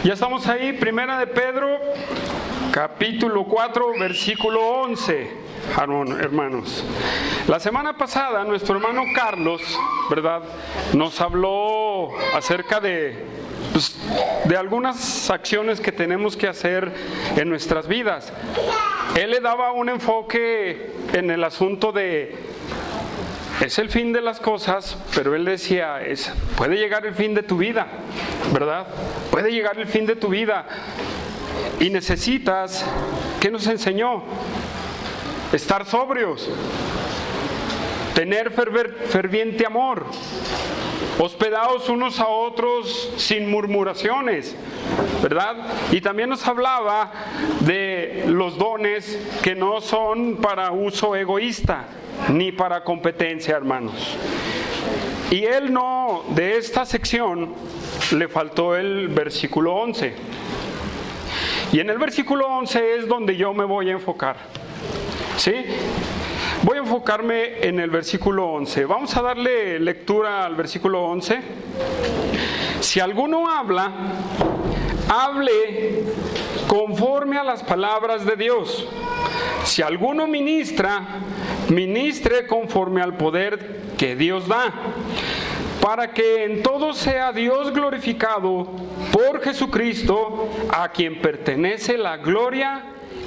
Ya estamos ahí, Primera de Pedro, capítulo 4, versículo 11, hermanos. La semana pasada nuestro hermano Carlos, ¿verdad?, nos habló acerca de algunas acciones que tenemos que hacer en nuestras vidas. Él le daba un enfoque en el asunto de es el fin de las cosas, pero él decía, puede llegar el fin de tu vida, ¿verdad? Puede llegar el fin de tu vida y necesitas, ¿qué nos enseñó? Estar sobrios, tener ferviente amor, hospedados unos a otros sin murmuraciones, ¿verdad? Y también nos hablaba de los dones que no son para uso egoísta ni para competencia, hermanos. Y él no, de esta sección le faltó el versículo 11. Y en el versículo 11 es donde yo me voy a enfocar, ¿sí? Voy a enfocarme en el versículo 11. Vamos a darle lectura al versículo 11. Si alguno habla, hable conforme a las palabras de Dios. Si alguno ministra, ministre conforme al poder que Dios da, para que en todo sea Dios glorificado por Jesucristo, a quien pertenece la gloria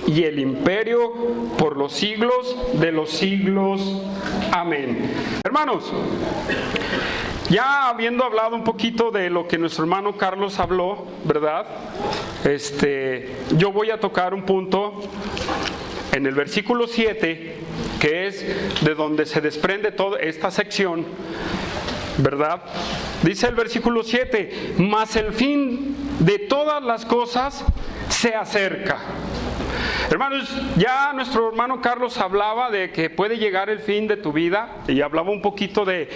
y el imperio por los siglos de los siglos. Amén. Hermanos, ya habiendo hablado un poquito de lo que nuestro hermano Carlos habló, ¿verdad? Yo voy a tocar un punto en el versículo 7, que es de donde se desprende toda esta sección, ¿verdad? Dice el versículo 7, mas el fin de todas las cosas se acerca. Hermanos, ya nuestro hermano Carlos hablaba de que puede llegar el fin de tu vida y hablaba un poquito de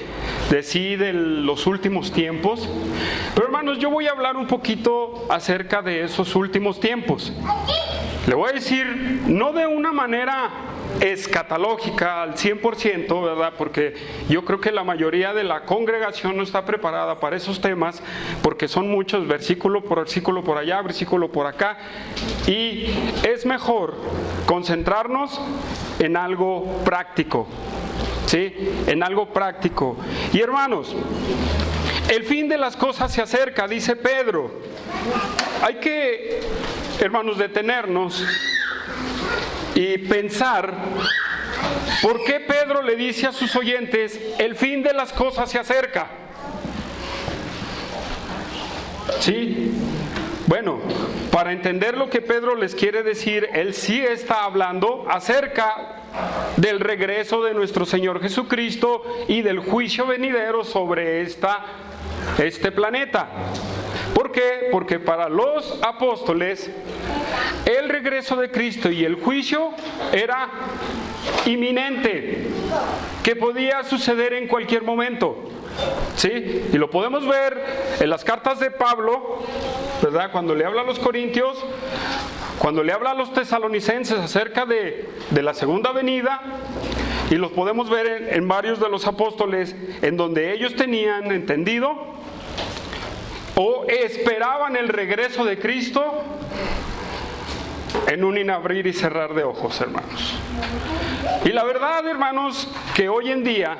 los últimos tiempos. Pero hermanos, yo voy a hablar un poquito acerca de esos últimos tiempos. Le voy a decir, no de una manera escatológica al 100%, ¿verdad? Porque yo creo que la mayoría de la congregación no está preparada para esos temas, porque son muchos, versículo por allá, versículo por acá, y es mejor concentrarnos en algo práctico, ¿sí? En algo práctico. Y hermanos, el fin de las cosas se acerca, dice Pedro. Hay que, hermanos, detenernos y pensar por qué Pedro le dice a sus oyentes, el fin de las cosas se acerca. ¿Sí? Bueno, para entender lo que Pedro les quiere decir, él sí está hablando acerca del regreso de nuestro Señor Jesucristo y del juicio venidero sobre este planeta. ¿Por qué? Porque para los apóstoles el regreso de Cristo y el juicio era inminente, que podía suceder en cualquier momento, ¿sí? Y lo podemos ver en las cartas de Pablo, ¿verdad? Cuando le habla a los corintios, cuando le habla a los tesalonicenses acerca de la segunda venida, y los podemos ver en varios de los apóstoles, en donde ellos tenían entendido o esperaban el regreso de Cristo en un abrir y cerrar de ojos, hermanos. Y la verdad, hermanos, que hoy en día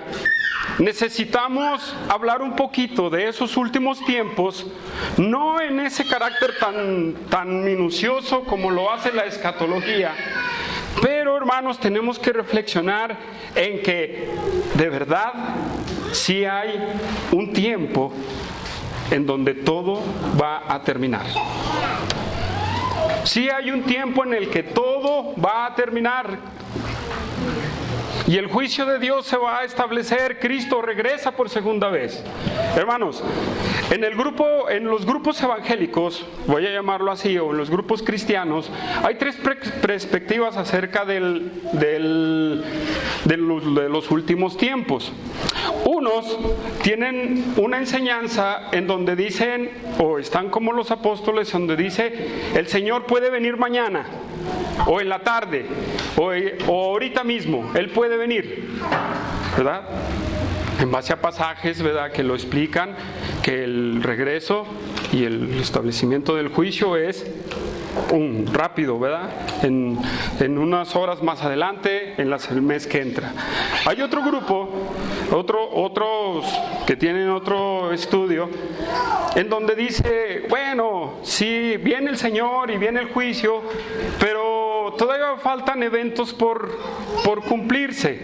necesitamos hablar un poquito de esos últimos tiempos, no en ese carácter tan minucioso como lo hace la escatología, pero, hermanos, tenemos que reflexionar en que de verdad sí hay un tiempo en donde todo va a terminar. Sí hay un tiempo en el que todo va a terminar y el juicio de Dios se va a establecer. Cristo regresa por segunda vez. Hermanos, en los grupos evangélicos, voy a llamarlo así, o en los grupos cristianos, hay tres perspectivas acerca de los últimos tiempos. Unos tienen una enseñanza en donde dicen, o están como los apóstoles, donde dice, el Señor puede venir mañana, o en la tarde, o ahorita mismo, Él puede venir, ¿verdad? En base a pasajes, ¿verdad?, que lo explican, que el regreso y el establecimiento del juicio es rápido, ¿verdad? En unas horas más adelante, el mes que entra. Hay otro grupo, otros que tienen otro estudio, en donde dice, bueno, sí, viene el Señor y viene el juicio, pero todavía faltan eventos por cumplirse,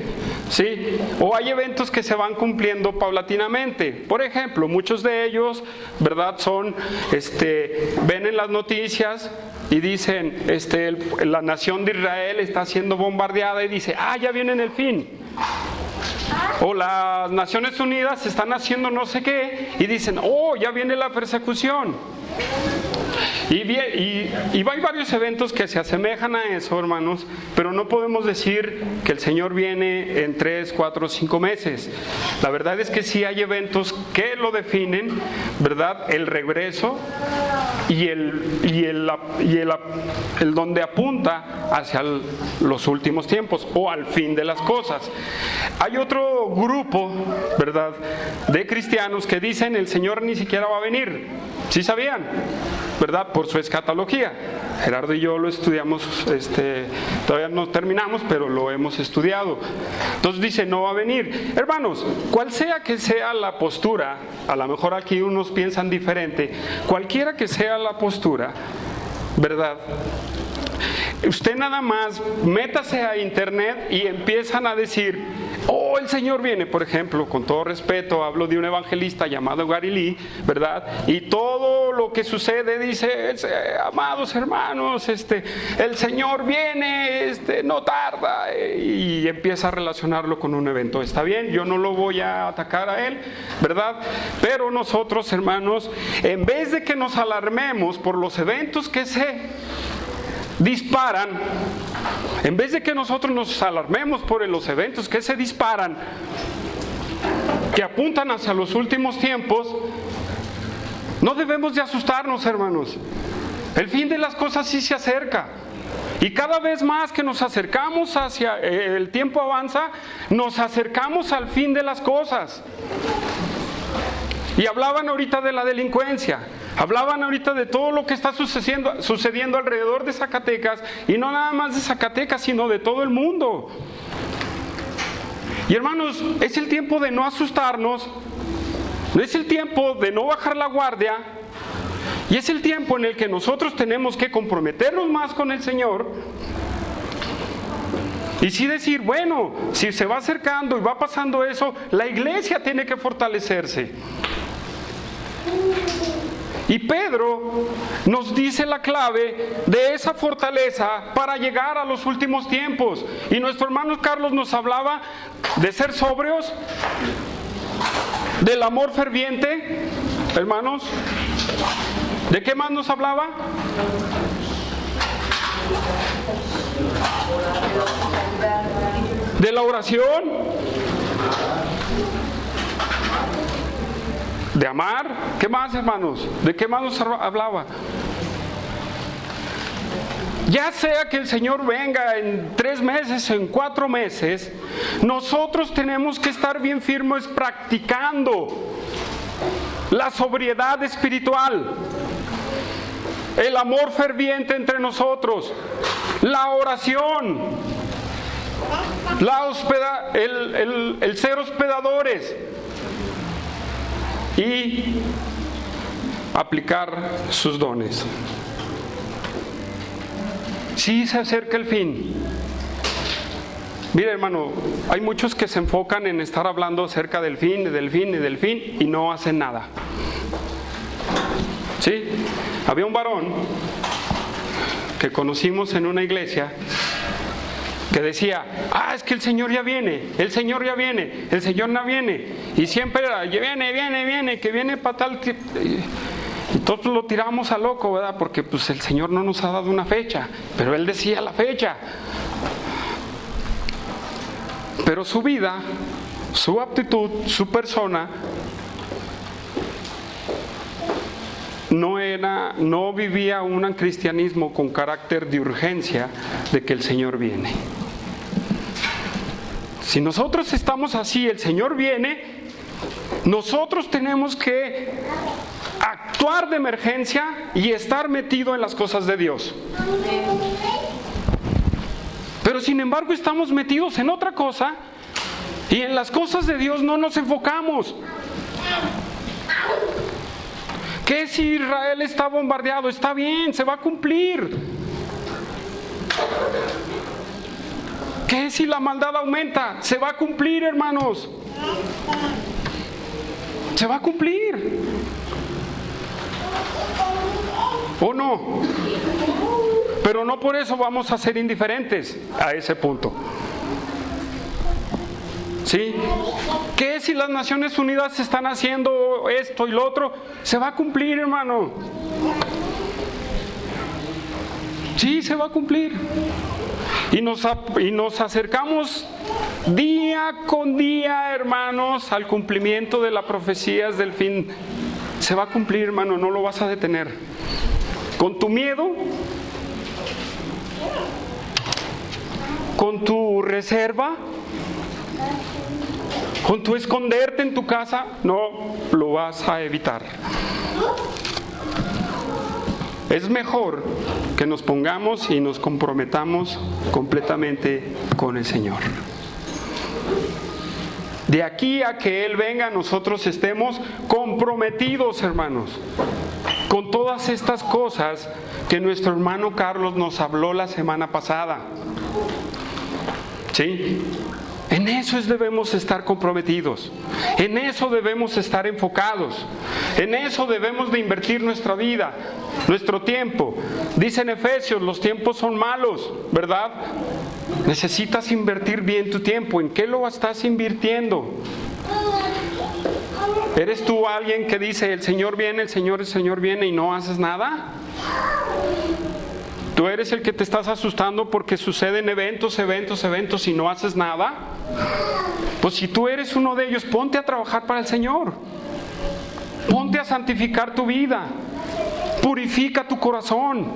¿sí? O hay eventos que se van cumpliendo paulatinamente. Por ejemplo, muchos de ellos, ¿verdad? Ven en las noticias y dicen, la nación de Israel está siendo bombardeada y dice, ya viene el fin. O las Naciones Unidas están haciendo no sé qué y dicen, ya viene la persecución. Y hay varios eventos que se asemejan a eso, hermanos, pero no podemos decir que el Señor viene en 3, 4, 5 meses. La verdad es que sí hay eventos que lo definen, ¿verdad? El regreso y el donde apunta hacia los últimos tiempos o al fin de las cosas. Hay otro grupo, ¿verdad?, de cristianos que dicen el Señor ni siquiera va a venir. ¿Sí sabían? ¿Verdad? Por su escatología. Gerardo y yo lo estudiamos, todavía no terminamos, pero lo hemos estudiado. Entonces dice, no va a venir. Hermanos, cual sea que sea la postura, a lo mejor aquí unos piensan diferente, cualquiera que sea la postura, ¿verdad? Usted nada más métase a internet y empiezan a decir, el Señor viene. Por ejemplo, con todo respeto, hablo de un evangelista llamado Gary Lee, ¿verdad? Y todo lo que sucede dice, amados hermanos, el Señor viene, no tarda, y empieza a relacionarlo con un evento. Está bien, yo no lo voy a atacar a él, ¿verdad? Pero nosotros, hermanos, en vez de que nos alarmemos por los eventos que se disparan, en vez de que nosotros nos alarmemos por los eventos que se disparan, que apuntan hacia los últimos tiempos, no debemos de asustarnos, hermanos. El fin de las cosas sí se acerca. Y cada vez más que nos acercamos hacia el tiempo avanza, nos acercamos al fin de las cosas. Y hablaban ahorita de la delincuencia, hablaban ahorita de todo lo que está sucediendo alrededor de Zacatecas, y no nada más de Zacatecas, sino de todo el mundo. Y hermanos, es el tiempo de no asustarnos, es el tiempo de no bajar la guardia, y es el tiempo en el que nosotros tenemos que comprometernos más con el Señor. Y sí decir, bueno, si se va acercando y va pasando eso, la iglesia tiene que fortalecerse. Y Pedro nos dice la clave de esa fortaleza para llegar a los últimos tiempos. Y nuestro hermano Carlos nos hablaba de ser sobrios, del amor ferviente, hermanos. ¿De qué más nos hablaba? De la oración, de amar. ¿Qué más, hermanos? ¿De qué más nos hablaba? Ya sea que el Señor venga en 3 meses o en 4 meses, nosotros tenemos que estar bien firmes practicando la sobriedad espiritual, el amor ferviente entre nosotros, la oración, el ser hospedadores y aplicar sus dones. Sí se acerca el fin. Mira, hermano, hay muchos que se enfocan en estar hablando acerca del fin y no hacen nada. ¿Sí? Había un varón que conocimos en una iglesia que decía, es que el Señor ya viene, el Señor ya viene, el Señor no viene. Y siempre era, viene, que viene para tal... Y todos lo tiramos a loco, ¿verdad? Porque pues el Señor no nos ha dado una fecha, pero Él decía la fecha. Pero su vida, su aptitud, su persona, no vivía un cristianismo con carácter de urgencia de que el Señor viene. Si nosotros estamos así, el Señor viene, nosotros tenemos que actuar de emergencia y estar metido en las cosas de Dios. Pero sin embargo estamos metidos en otra cosa y en las cosas de Dios no nos enfocamos. ¿Qué si Israel está bombardeado? Está bien, se va a cumplir. ¿Qué si la maldad aumenta? Se va a cumplir, hermanos. Se va a cumplir. ¿O no? Pero no por eso vamos a ser indiferentes a ese punto. ¿Sí? ¿Qué si las Naciones Unidas están haciendo esto y lo otro? Se va a cumplir, hermano. Sí, se va a cumplir. Y nos acercamos día con día, hermanos, al cumplimiento de las profecías del fin. Se va a cumplir, hermano, no lo vas a detener. Con tu miedo, con tu reserva, con tu esconderte en tu casa, no lo vas a evitar. Es mejor que nos pongamos y nos comprometamos completamente con el Señor. De aquí a que Él venga, nosotros estemos comprometidos, hermanos, con todas estas cosas que nuestro hermano Carlos nos habló la semana pasada. ¿Sí? En eso debemos estar comprometidos, en eso debemos estar enfocados, en eso debemos de invertir nuestra vida, nuestro tiempo. Dice en Efesios, los tiempos son malos, ¿verdad? Necesitas invertir bien tu tiempo. ¿En qué lo estás invirtiendo? ¿Eres tú alguien que dice, el Señor viene, el Señor viene y no haces nada? ¿Tú eres el que te estás asustando porque suceden eventos y no haces nada? Pues si tú eres uno de ellos, ponte a trabajar para el Señor. Ponte a santificar tu vida. Purifica tu corazón.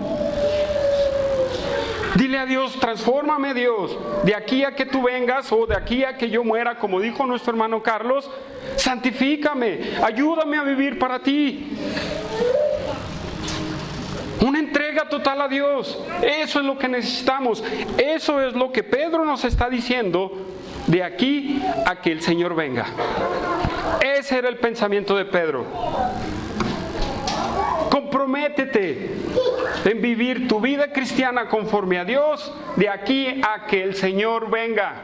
Dile a Dios, transfórmame, Dios. De aquí a que tú vengas o de aquí a que yo muera, como dijo nuestro hermano Carlos, santifícame. Ayúdame a vivir para ti. Una entrega total a Dios. Eso es lo que necesitamos. Eso es lo que Pedro nos está diciendo de aquí a que el Señor venga. Ese era el pensamiento de Pedro. Comprométete en vivir tu vida cristiana conforme a Dios de aquí a que el Señor venga.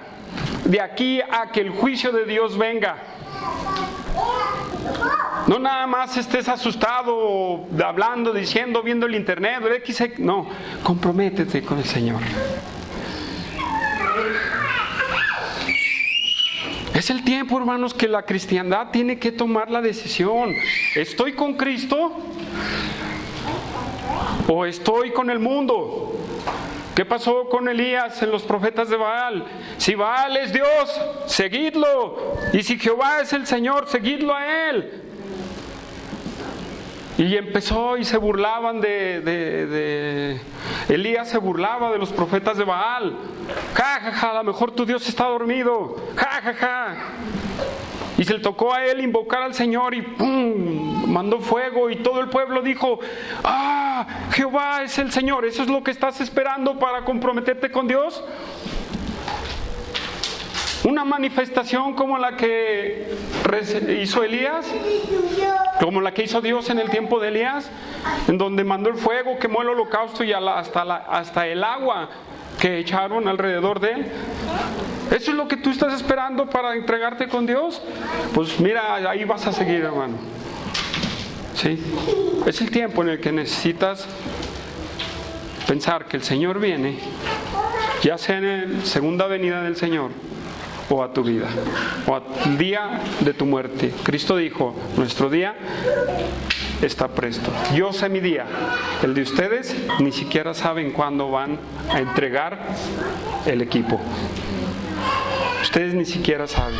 De aquí a que el juicio de Dios venga. No nada más estés asustado, hablando, diciendo, viendo el internet, no, comprométete con el Señor. Es el tiempo, hermanos, que la cristiandad tiene que tomar la decisión. ¿Estoy con Cristo o estoy con el mundo? ¿Qué pasó con Elías en los profetas de Baal? Si Baal es Dios, seguidlo. Y si Jehová es el Señor, seguidlo a Él. Y empezó y se burlaban Elías se burlaba de los profetas de Baal. Ja, ja, ja, a lo mejor tu Dios está dormido. Ja, ja, ja. Y se le tocó a él invocar al Señor y ¡pum! Mandó fuego y todo el pueblo dijo, ¡ah! Jehová es el Señor. ¿Eso es lo que estás esperando para comprometerte con Dios? Una manifestación como la que hizo Elías, como la que hizo Dios en el tiempo de Elías, en donde mandó el fuego, quemó el holocausto y hasta el agua que echaron alrededor de él. ¿Eso es lo que tú estás esperando para entregarte con Dios? Pues mira, ahí vas a seguir, hermano. ¿Sí? Es el tiempo en el que necesitas pensar que el Señor viene, ya sea en la segunda venida del Señor, o a tu vida, o al día de tu muerte. Cristo dijo, nuestro día está presto. Yo sé mi día. El de ustedes ni siquiera saben cuándo van a entregar el equipo. Ustedes ni siquiera saben.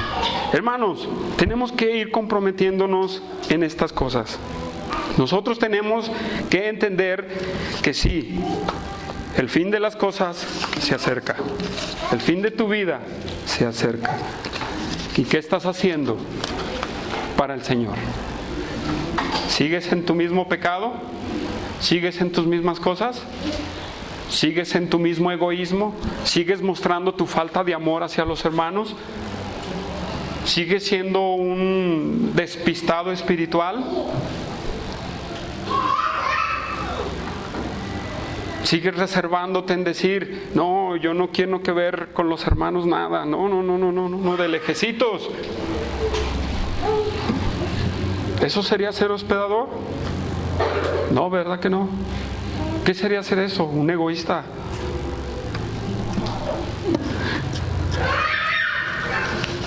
Hermanos, tenemos que ir comprometiéndonos en estas cosas. Nosotros tenemos que entender que sí, el fin de las cosas se acerca. El fin de tu vida se acerca. ¿Y qué estás haciendo para el Señor? ¿Sigues en tu mismo pecado? ¿Sigues en tus mismas cosas? ¿Sigues en tu mismo egoísmo? ¿Sigues mostrando tu falta de amor hacia los hermanos? ¿Sigues siendo un despistado espiritual? ¿Sigues reservándote en decir, no, yo no quiero que ver con los hermanos nada? No, de lejecitos. ¿Eso sería ser hospedador? No, ¿verdad que no? ¿Qué sería ser eso? Un egoísta.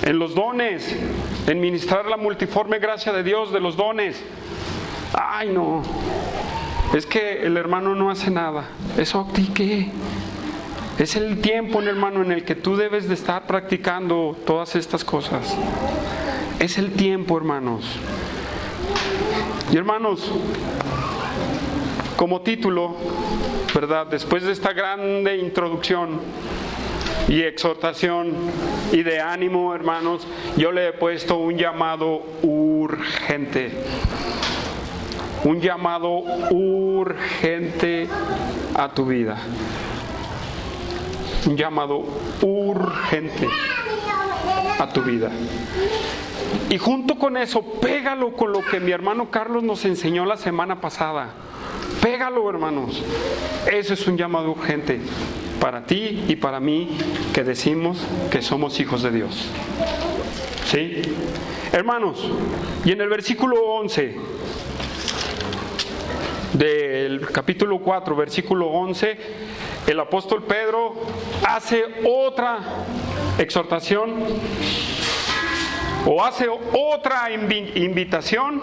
En los dones, en ministrar la multiforme gracia de Dios de los dones. Ay, no. Es que el hermano no hace nada. ¿Eso a ti qué? Es el tiempo, hermano, en el que tú debes de estar practicando todas estas cosas. Es el tiempo, hermanos. Y hermanos, como título, ¿verdad? Después de esta grande introducción y exhortación y de ánimo, hermanos, yo le he puesto un llamado urgente. Un llamado urgente a tu vida. Un llamado urgente a tu vida. Y junto con eso, pégalo con lo que mi hermano Carlos nos enseñó la semana pasada. Pégalo, hermanos. Eso es un llamado urgente para ti y para mí, que decimos que somos hijos de Dios. ¿Sí? Hermanos, y en el versículo 11 del capítulo 4, versículo 11, el apóstol Pedro hace otra exhortación o hace otra invitación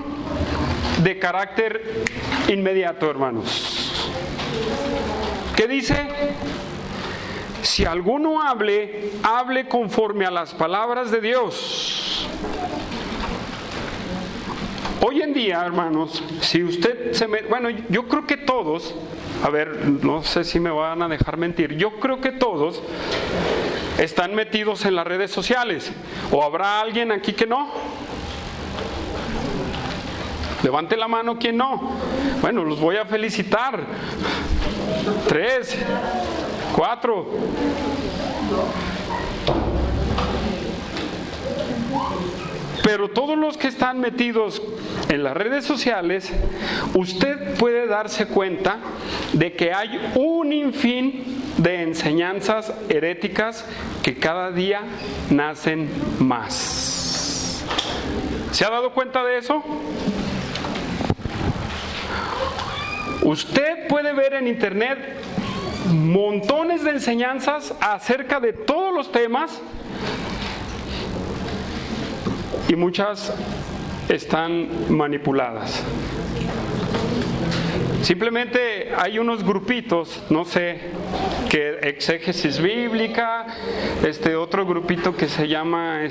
de carácter inmediato, hermanos. ¿Qué dice? Si alguno hable conforme a las palabras de Dios. Hoy en día, hermanos, si usted bueno, yo creo que todos, a ver, no sé si me van a dejar mentir, yo creo que todos están metidos en las redes sociales. ¿O habrá alguien aquí que no? Levante la mano quien no. Bueno, los voy a felicitar. 3, 4. Pero todos los que están metidos en las redes sociales, usted puede darse cuenta de que hay un sinfín de enseñanzas heréticas que cada día nacen más. ¿Se ha dado cuenta de eso? Usted puede ver en internet montones de enseñanzas acerca de todos los temas y muchas están manipuladas. Simplemente hay unos grupitos, no sé, que exégesis bíblica, otro grupito que se llama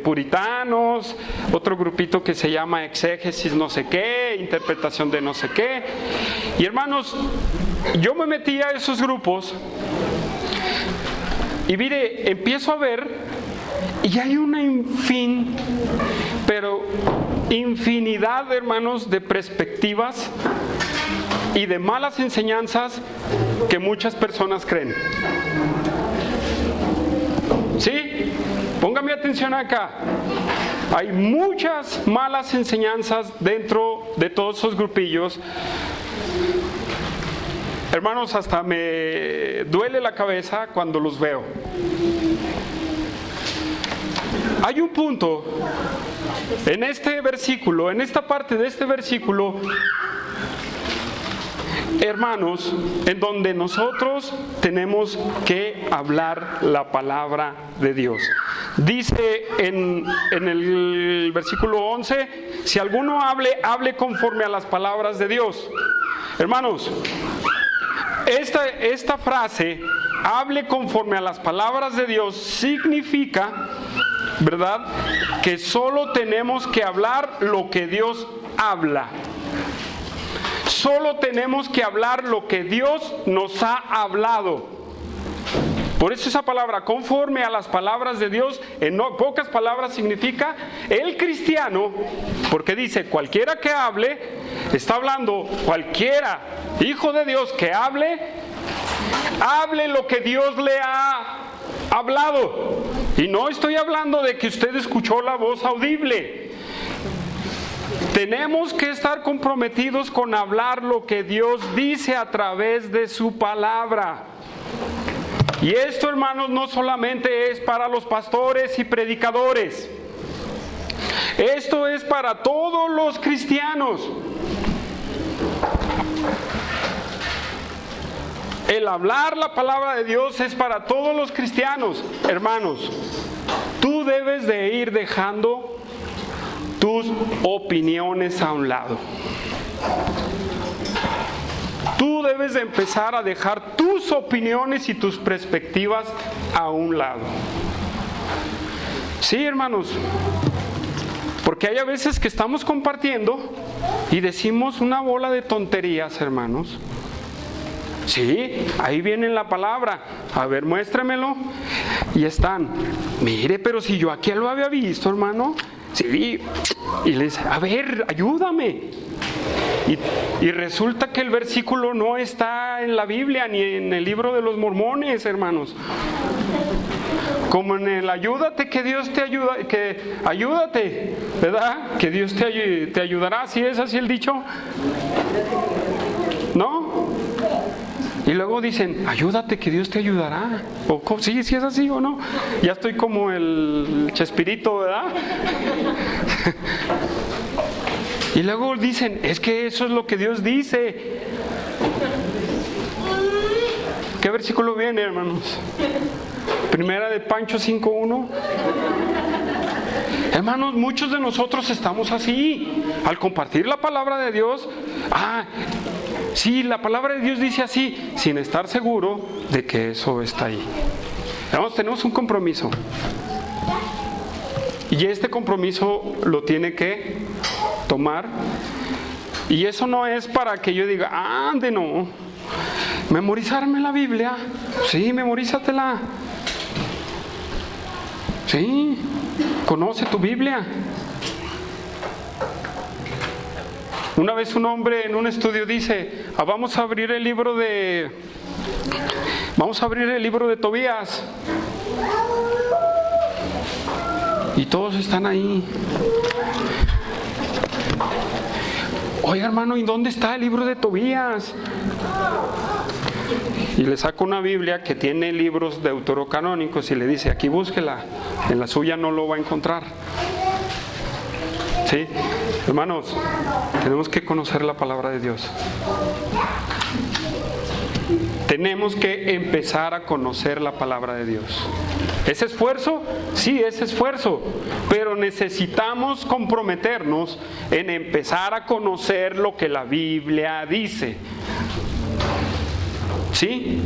puritanos, otro grupito que se llama exégesis no sé qué, interpretación de no sé qué. Y hermanos, yo me metí a esos grupos y mire, empiezo a ver y hay una infinidad, hermanos, de perspectivas y de malas enseñanzas que muchas personas creen. ¿Sí? Póngame atención acá. Hay muchas malas enseñanzas dentro de todos esos grupillos. Hermanos, hasta me duele la cabeza cuando los veo. Hay un punto en este versículo, en esta parte de este versículo, hermanos, en donde nosotros tenemos que hablar la palabra de Dios. Dice en el versículo 11, si alguno hable conforme a las palabras de Dios. Hermanos, esta frase, hable conforme a las palabras de Dios, significa, ¿verdad?, que solo tenemos que hablar lo que Dios habla. Solo tenemos que hablar lo que Dios nos ha hablado. Por eso esa palabra, conforme a las palabras de Dios, en pocas palabras significa el cristiano, porque dice cualquiera que hable, está hablando cualquiera hijo de Dios que hable lo que Dios le ha hablado. Y no estoy hablando de que usted escuchó la voz audible. Tenemos que estar comprometidos con hablar lo que Dios dice a través de su palabra. Y esto, hermanos, no solamente es para los pastores y predicadores. Esto es para todos los cristianos. El hablar la palabra de Dios es para todos los cristianos. Hermanos, tú debes de ir dejando tus opiniones a un lado. Tú debes de empezar a dejar tus opiniones y tus perspectivas a un lado. Sí, hermanos, porque hay a veces que estamos compartiendo y decimos una bola de tonterías, hermanos. Sí, ahí viene la palabra. A ver, muéstremelo. Y están, mire, pero si yo aquí lo había visto, hermano. Sí, y le dice, a ver, ayúdame. Y resulta que el versículo no está en la Biblia ni en el libro de los mormones, hermanos. Como en el ayúdate, que Dios te ayuda, que ayúdate, ¿verdad? Que Dios te ayudará, ¿sí es así el dicho? ¿No? Y luego dicen, ayúdate que Dios te ayudará. O, sí es así o no. Ya estoy como el Chespirito, ¿verdad? Y luego dicen, es que eso es lo que Dios dice. ¿Qué versículo viene, hermanos? Primera de Pancho 5:1. Hermanos, muchos de nosotros estamos así. Al compartir la palabra de Dios, sí, la palabra de Dios dice así, sin estar seguro de que eso está ahí. Hermanos, tenemos un compromiso. Y este compromiso lo tiene que tomar. Y eso no es para que yo diga, ande, no. Memorizarme la Biblia. Sí, memorízatela. Sí, conoce tu Biblia. Una vez un hombre en un estudio dice, vamos a abrir el libro de Tobías. Y todos están ahí. Oiga, hermano, ¿y dónde está el libro de Tobías? Y le saca una Biblia que tiene libros deuterocanónicos y le dice, aquí búsquela, en la suya no lo va a encontrar. ¿Sí? Hermanos, tenemos que conocer la palabra de Dios. Tenemos que empezar a conocer la palabra de Dios. ¿Es esfuerzo? Sí, es esfuerzo, pero necesitamos comprometernos en empezar a conocer lo que la Biblia dice. ¿Sí?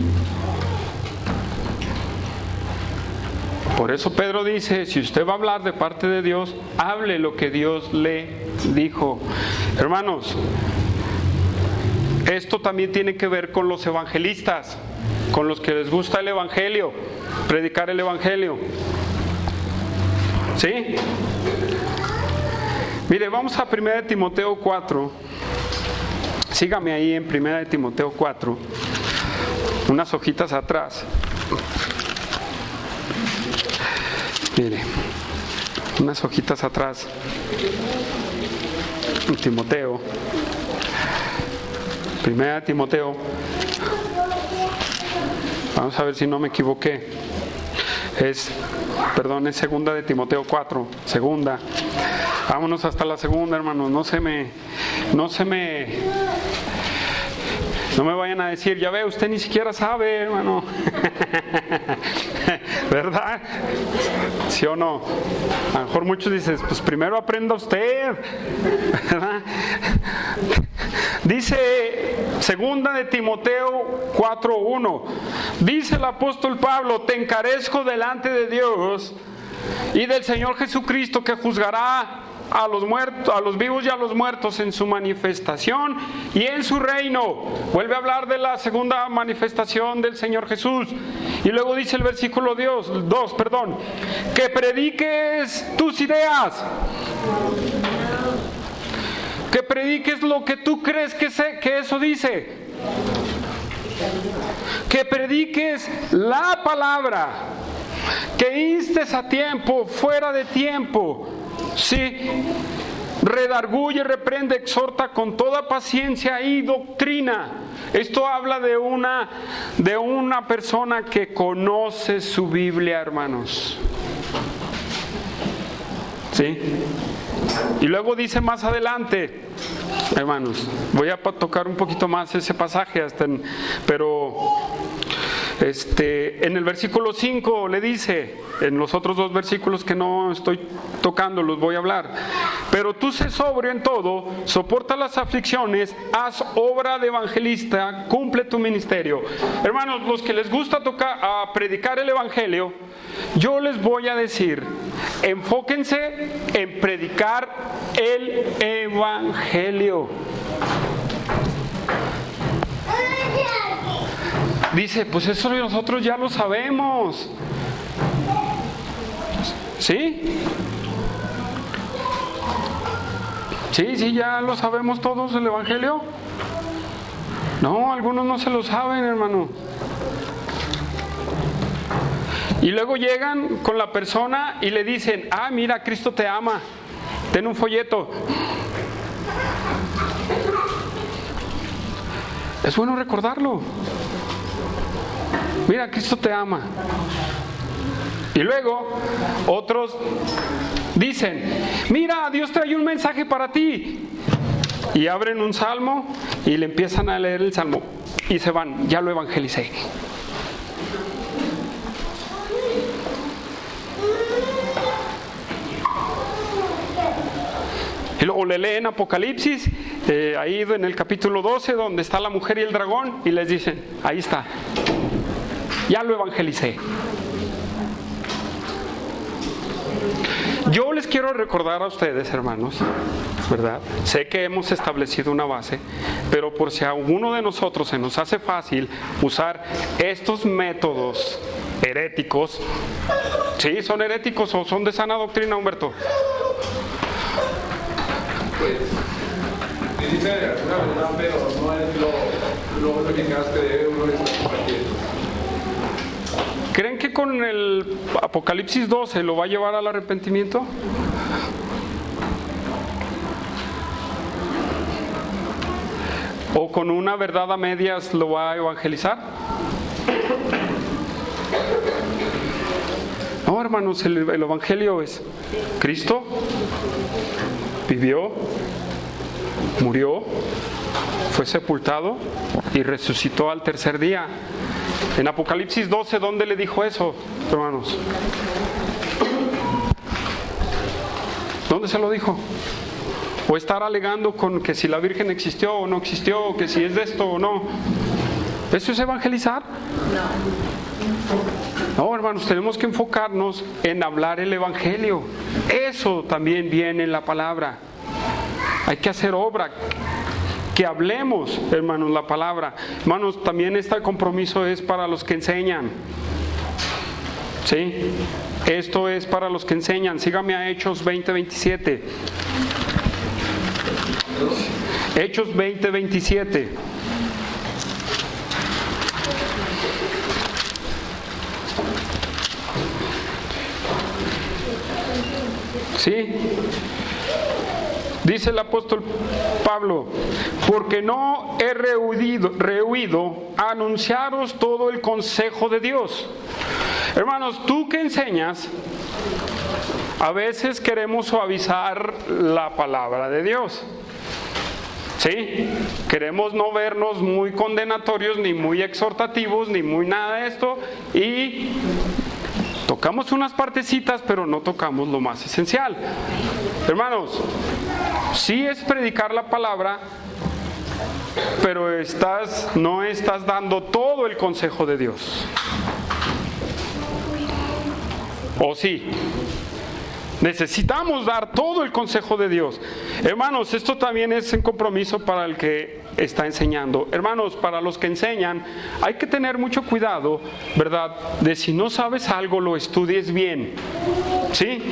Por eso Pedro dice, si usted va a hablar de parte de Dios, hable lo que Dios le dijo. Hermanos, esto también tiene que ver con los evangelistas, con los que les gusta el evangelio, predicar el evangelio. ¿Sí? Mire, vamos a 1 Timoteo 4. Sígame ahí en 1 Timoteo 4. Unas hojitas atrás. Mire, unas hojitas atrás. Timoteo. 1 Timoteo. Vamos a ver si no me equivoqué. Es 2 de Timoteo 4. Segunda. Vámonos hasta la segunda, hermanos. No me vayan a decir, ya ve, usted ni siquiera sabe, hermano. ¿Verdad? ¿Sí o no? A lo mejor muchos dicen, pues primero aprenda usted. ¿Verdad? Dice 2 de Timoteo 4:1. Dice el apóstol Pablo, te encarezco delante de Dios y del Señor Jesucristo, que juzgará a los muertos, a los vivos y a los muertos en su manifestación y en su reino. Vuelve a hablar de la segunda manifestación del Señor Jesús. Y luego dice el versículo 2, que prediques tus ideas. Que prediques lo que tú crees que eso dice. Que prediques la palabra. Que instes a tiempo, fuera de tiempo. Sí. Redarguye, reprende, exhorta con toda paciencia y doctrina. Esto habla de una persona que conoce su Biblia, hermanos. ¿Sí? Y luego dice más adelante, hermanos, voy a tocar un poquito más ese pasaje, pero en el versículo 5 le dice, en los otros 2 versículos que no estoy tocando, los voy a hablar. Pero tú sé sobrio en todo, soporta las aflicciones, haz obra de evangelista, cumple tu ministerio. Hermanos, los que les gusta predicar el evangelio, yo les voy a decir, enfóquense en predicar el evangelio. Dice, pues eso nosotros ya lo sabemos. ¿Sí? Sí, ya lo sabemos todos el evangelio. No, algunos no se lo saben, hermano. Y luego llegan con la persona y le dicen, mira, Cristo te ama, ten un folleto. Es bueno recordarlo. Mira, Cristo te ama. Y luego otros dicen, mira, Dios trae un mensaje para ti. Y abren un salmo y le empiezan a leer el salmo. Y se van, ya lo evangelicé. Y luego le leen Apocalipsis, ahí en el capítulo 12, donde está la mujer y el dragón, y les dicen, ahí está, ya lo evangelicé. Yo les quiero recordar a ustedes, hermanos, ¿verdad? Sé que hemos establecido una base, pero por si a alguno de nosotros se nos hace fácil usar estos métodos heréticos, ¿sí? ¿Son heréticos o son de sana doctrina, Humberto? Pues, dice de alguna verdad, pero no es lo que tengas que debe uno estar compartiendo. ¿Creen que con el Apocalipsis 12 lo va a llevar al arrepentimiento? ¿O con una verdad a medias lo va a evangelizar? No, hermanos, el evangelio es Cristo vivió, murió, fue sepultado y resucitó al tercer día. En Apocalipsis 12, ¿dónde le dijo eso, hermanos? ¿Dónde se lo dijo? ¿O estar alegando con que si la Virgen existió o no existió, o que si es de esto o no? ¿Eso es evangelizar? No, hermanos, tenemos que enfocarnos en hablar el evangelio. Eso también viene en la palabra. Hay que hacer obra. Que hablemos, hermanos, la palabra. Hermanos, también este compromiso es para los que enseñan. ¿Sí? Esto es para los que enseñan. Sígame a Hechos 20:27. Hechos 20:27. ¿Sí? Dice el apóstol Pablo, porque no he rehuido a anunciaros todo el consejo de Dios. Hermanos, tú que enseñas, a veces queremos suavizar la palabra de Dios. ¿Sí? Queremos no vernos muy condenatorios, ni muy exhortativos, ni muy nada de esto, y tocamos unas partecitas, pero no tocamos lo más esencial. Hermanos, sí es predicar la palabra, pero no estás dando todo el consejo de Dios. ¿O sí? Necesitamos dar todo el consejo de Dios. Hermanos, esto también es un compromiso para el que está enseñando. Hermanos, para los que enseñan, hay que tener mucho cuidado, ¿verdad? De si no sabes algo, lo estudies bien. ¿Sí?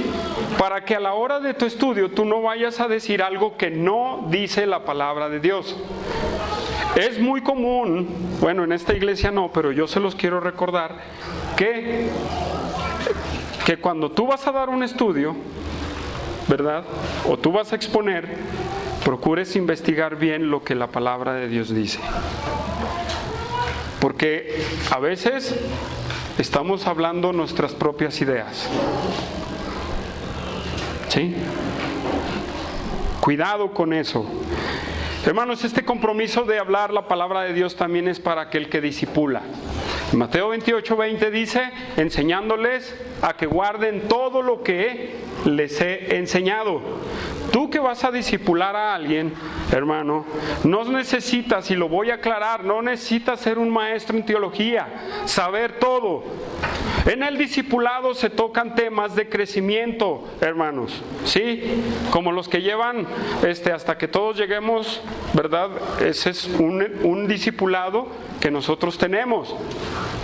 Para que a la hora de tu estudio tú no vayas a decir algo que no dice la palabra de Dios. Es muy común, bueno, en esta iglesia no, pero yo se los quiero recordar, que cuando tú vas a dar un estudio, ¿verdad? O tú vas a exponer, procures investigar bien lo que la palabra de Dios dice. Porque a veces estamos hablando nuestras propias ideas. ¿Sí? Cuidado con eso. Hermanos, este compromiso de hablar la palabra de Dios también es para aquel que discipula. Mateo 28:20 dice, enseñándoles a que guarden todo lo que les he enseñado. Tú que vas a discipular a alguien, hermano, no necesitas, y lo voy a aclarar, no necesitas ser un maestro en teología, saber todo. En el discipulado se tocan temas de crecimiento, hermanos, ¿sí? Como los que llevan hasta que todos lleguemos, ¿verdad? Ese es un discipulado que nosotros tenemos,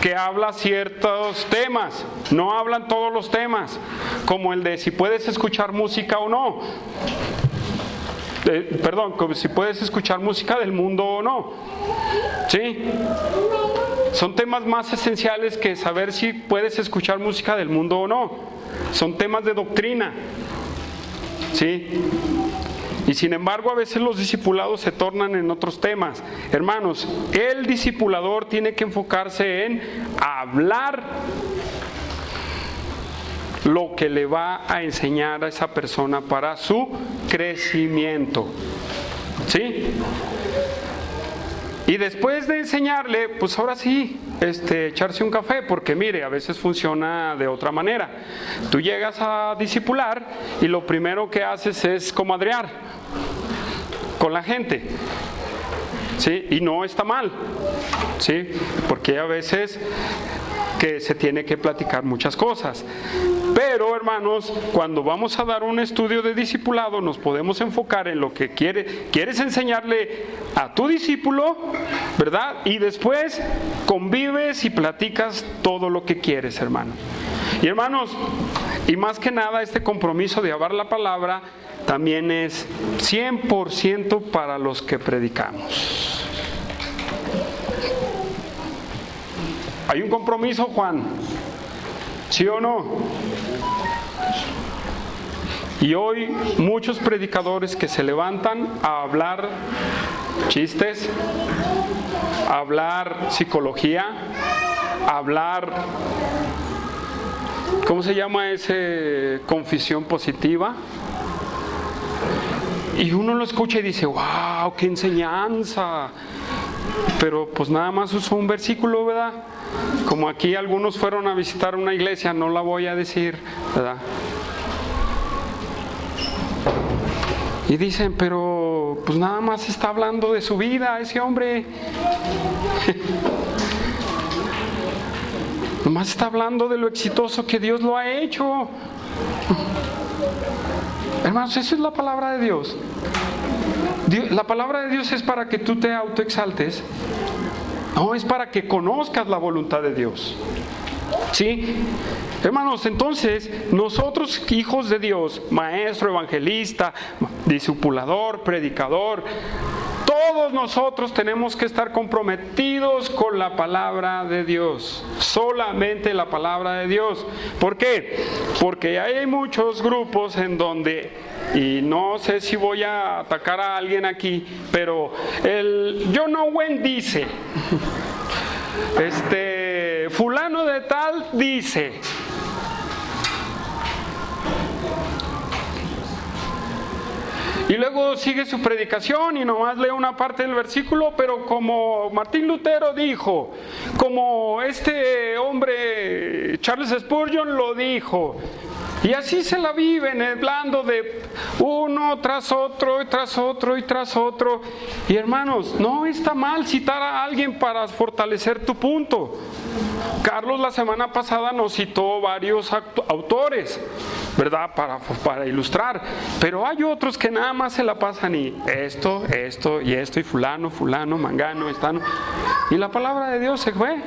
que habla ciertos temas, no hablan todos los temas, como el de si puedes escuchar música o no. Como si puedes escuchar música del mundo o no. ¿Sí? Son temas más esenciales que saber si puedes escuchar música del mundo o no. Son temas de doctrina. ¿Sí? Y sin embargo, a veces los discipulados se tornan en otros temas. Hermanos, el discipulador tiene que enfocarse en hablar lo que le va a enseñar a esa persona para su crecimiento. ¿Sí? Y después de enseñarle, pues ahora sí, echarse un café, porque mire, a veces funciona de otra manera. Tú llegas a discipular y lo primero que haces es comadrear con la gente. ¿Sí? Y no está mal. ¿Sí? Porque a veces que se tiene que platicar muchas cosas. Pero, hermanos, cuando vamos a dar un estudio de discipulado, nos podemos enfocar en lo que quieres enseñarle a tu discípulo, ¿verdad? Y después convives y platicas todo lo que quieres, hermano. Y hermanos, y más que nada, este compromiso de hablar la palabra también es 100% para los que predicamos. ¿Hay un compromiso, Juan? ¿Sí o no? Y hoy muchos predicadores que se levantan a hablar chistes, a hablar psicología, a hablar, ¿cómo se llama ese? Confesión positiva. Y uno lo escucha y dice, wow, qué enseñanza. Pero pues nada más usó un versículo, ¿verdad? Como aquí algunos fueron a visitar una iglesia, no la voy a decir, ¿verdad? Y dicen, pero pues nada más está hablando de su vida ese hombre. Nomás está hablando de lo exitoso que Dios lo ha hecho. Hermanos, eso es la palabra de Dios. La palabra de Dios es para que tú te autoexaltes. No, es para que conozcas la voluntad de Dios. ¿Sí? Hermanos, entonces, nosotros hijos de Dios, maestro, evangelista, discipulador, predicador, todos nosotros tenemos que estar comprometidos con la palabra de Dios. Solamente la palabra de Dios. ¿Por qué? Porque hay muchos grupos en donde, y no sé si voy a atacar a alguien aquí, pero el John Owen dice, fulano de tal dice. Y luego sigue su predicación y nomás lee una parte del versículo, pero como Martín Lutero dijo, como este hombre Charles Spurgeon lo dijo. Y así se la viven, hablando de uno tras otro, y tras otro, y tras otro. Y hermanos, no está mal citar a alguien para fortalecer tu punto. Carlos la semana pasada nos citó varios autores. ¿verdad? Para ilustrar. Pero hay otros que nada más se la pasan y esto, y fulano, mangano, estano. Y la palabra de Dios se fue.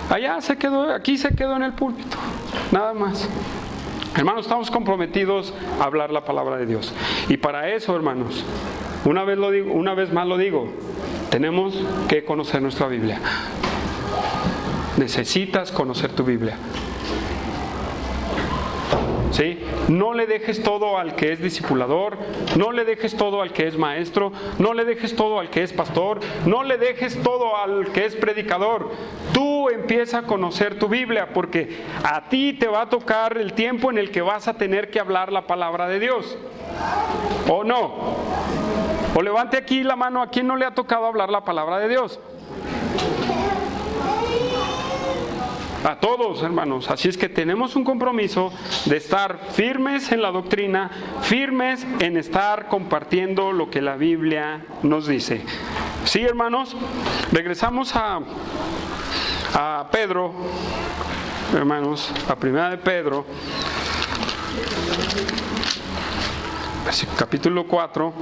Allá se quedó, aquí se quedó en el púlpito. Nada más. Hermanos, estamos comprometidos a hablar la palabra de Dios. Y para eso, hermanos, una vez más lo digo, tenemos que conocer nuestra Biblia. Necesitas conocer tu Biblia. ¿Sí? No le dejes todo al que es discipulador, no le dejes todo al que es maestro, no le dejes todo al que es pastor, no le dejes todo al que es predicador. Tú empieza a conocer tu Biblia, porque a ti te va a tocar el tiempo en el que vas a tener que hablar la palabra de Dios. ¿O no? O levante aquí la mano a quien no le ha tocado hablar la palabra de Dios. A todos, hermanos. Así es que tenemos un compromiso de estar firmes en la doctrina, firmes en estar compartiendo lo que la Biblia nos dice. Sí, hermanos, regresamos a Pedro, hermanos, a Primera de Pedro, capítulo 4,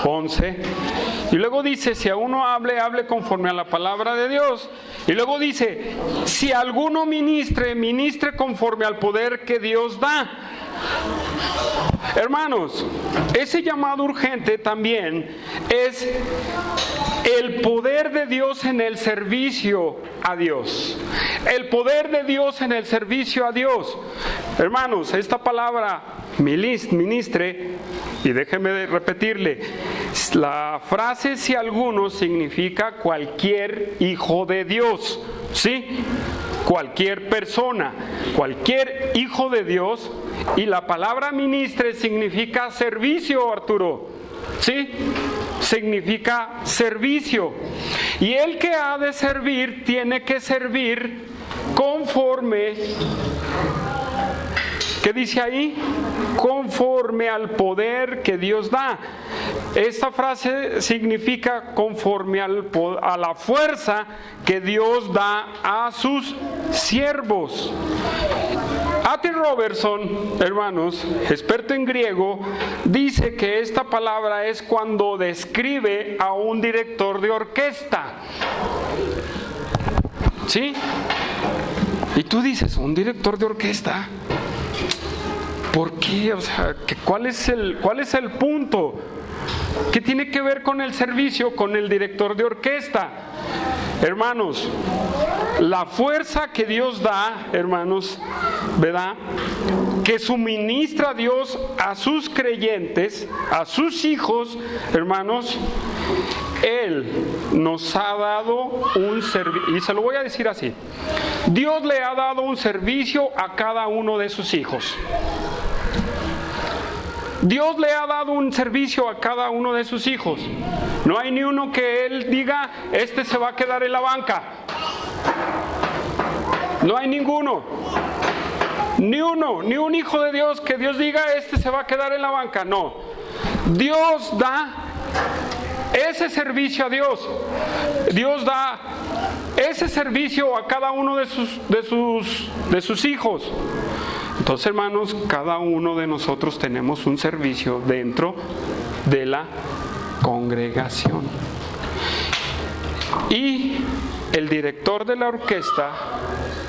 11. Y luego dice, si a uno hable conforme a la palabra de Dios. Y luego dice, si alguno ministre conforme al poder que Dios da. Hermanos, ese llamado urgente también es el poder de Dios en el servicio a Dios. El poder de Dios en el servicio a Dios. Hermanos, esta palabra ministre, y déjeme repetirle, la frase si alguno significa cualquier hijo de Dios, ¿sí? Cualquier persona, cualquier hijo de Dios. Y la palabra ministre significa servicio, Arturo, ¿sí? Significa servicio. Y el que ha de servir tiene que servir conforme, ¿qué dice ahí? Conforme al poder que Dios da. Esta frase significa conforme a la fuerza que Dios da a sus siervos. A.T. Robertson, hermanos, experto en griego, dice que esta palabra es cuando describe a un director de orquesta. ¿Sí? Y tú dices, ¿un director de orquesta? ¿Por qué? O sea, ¿cuál es el punto? ¿Qué tiene que ver con el servicio, con el director de orquesta? Hermanos, la fuerza que Dios da, hermanos, ¿verdad? Que suministra Dios a sus creyentes, a sus hijos, hermanos, Él nos ha dado un servicio, y se lo voy a decir así, Dios le ha dado un servicio a cada uno de sus hijos. Dios le ha dado un servicio a cada uno de sus hijos. No hay ni uno que Él diga, este se va a quedar en la banca. No hay ninguno. Ni un hijo de Dios que Dios diga, este se va a quedar en la banca. No. Dios da ese servicio a Dios. Dios da ese servicio a cada uno de sus hijos. Entonces, hermanos, cada uno de nosotros tenemos un servicio dentro de la congregación. Y el director de la orquesta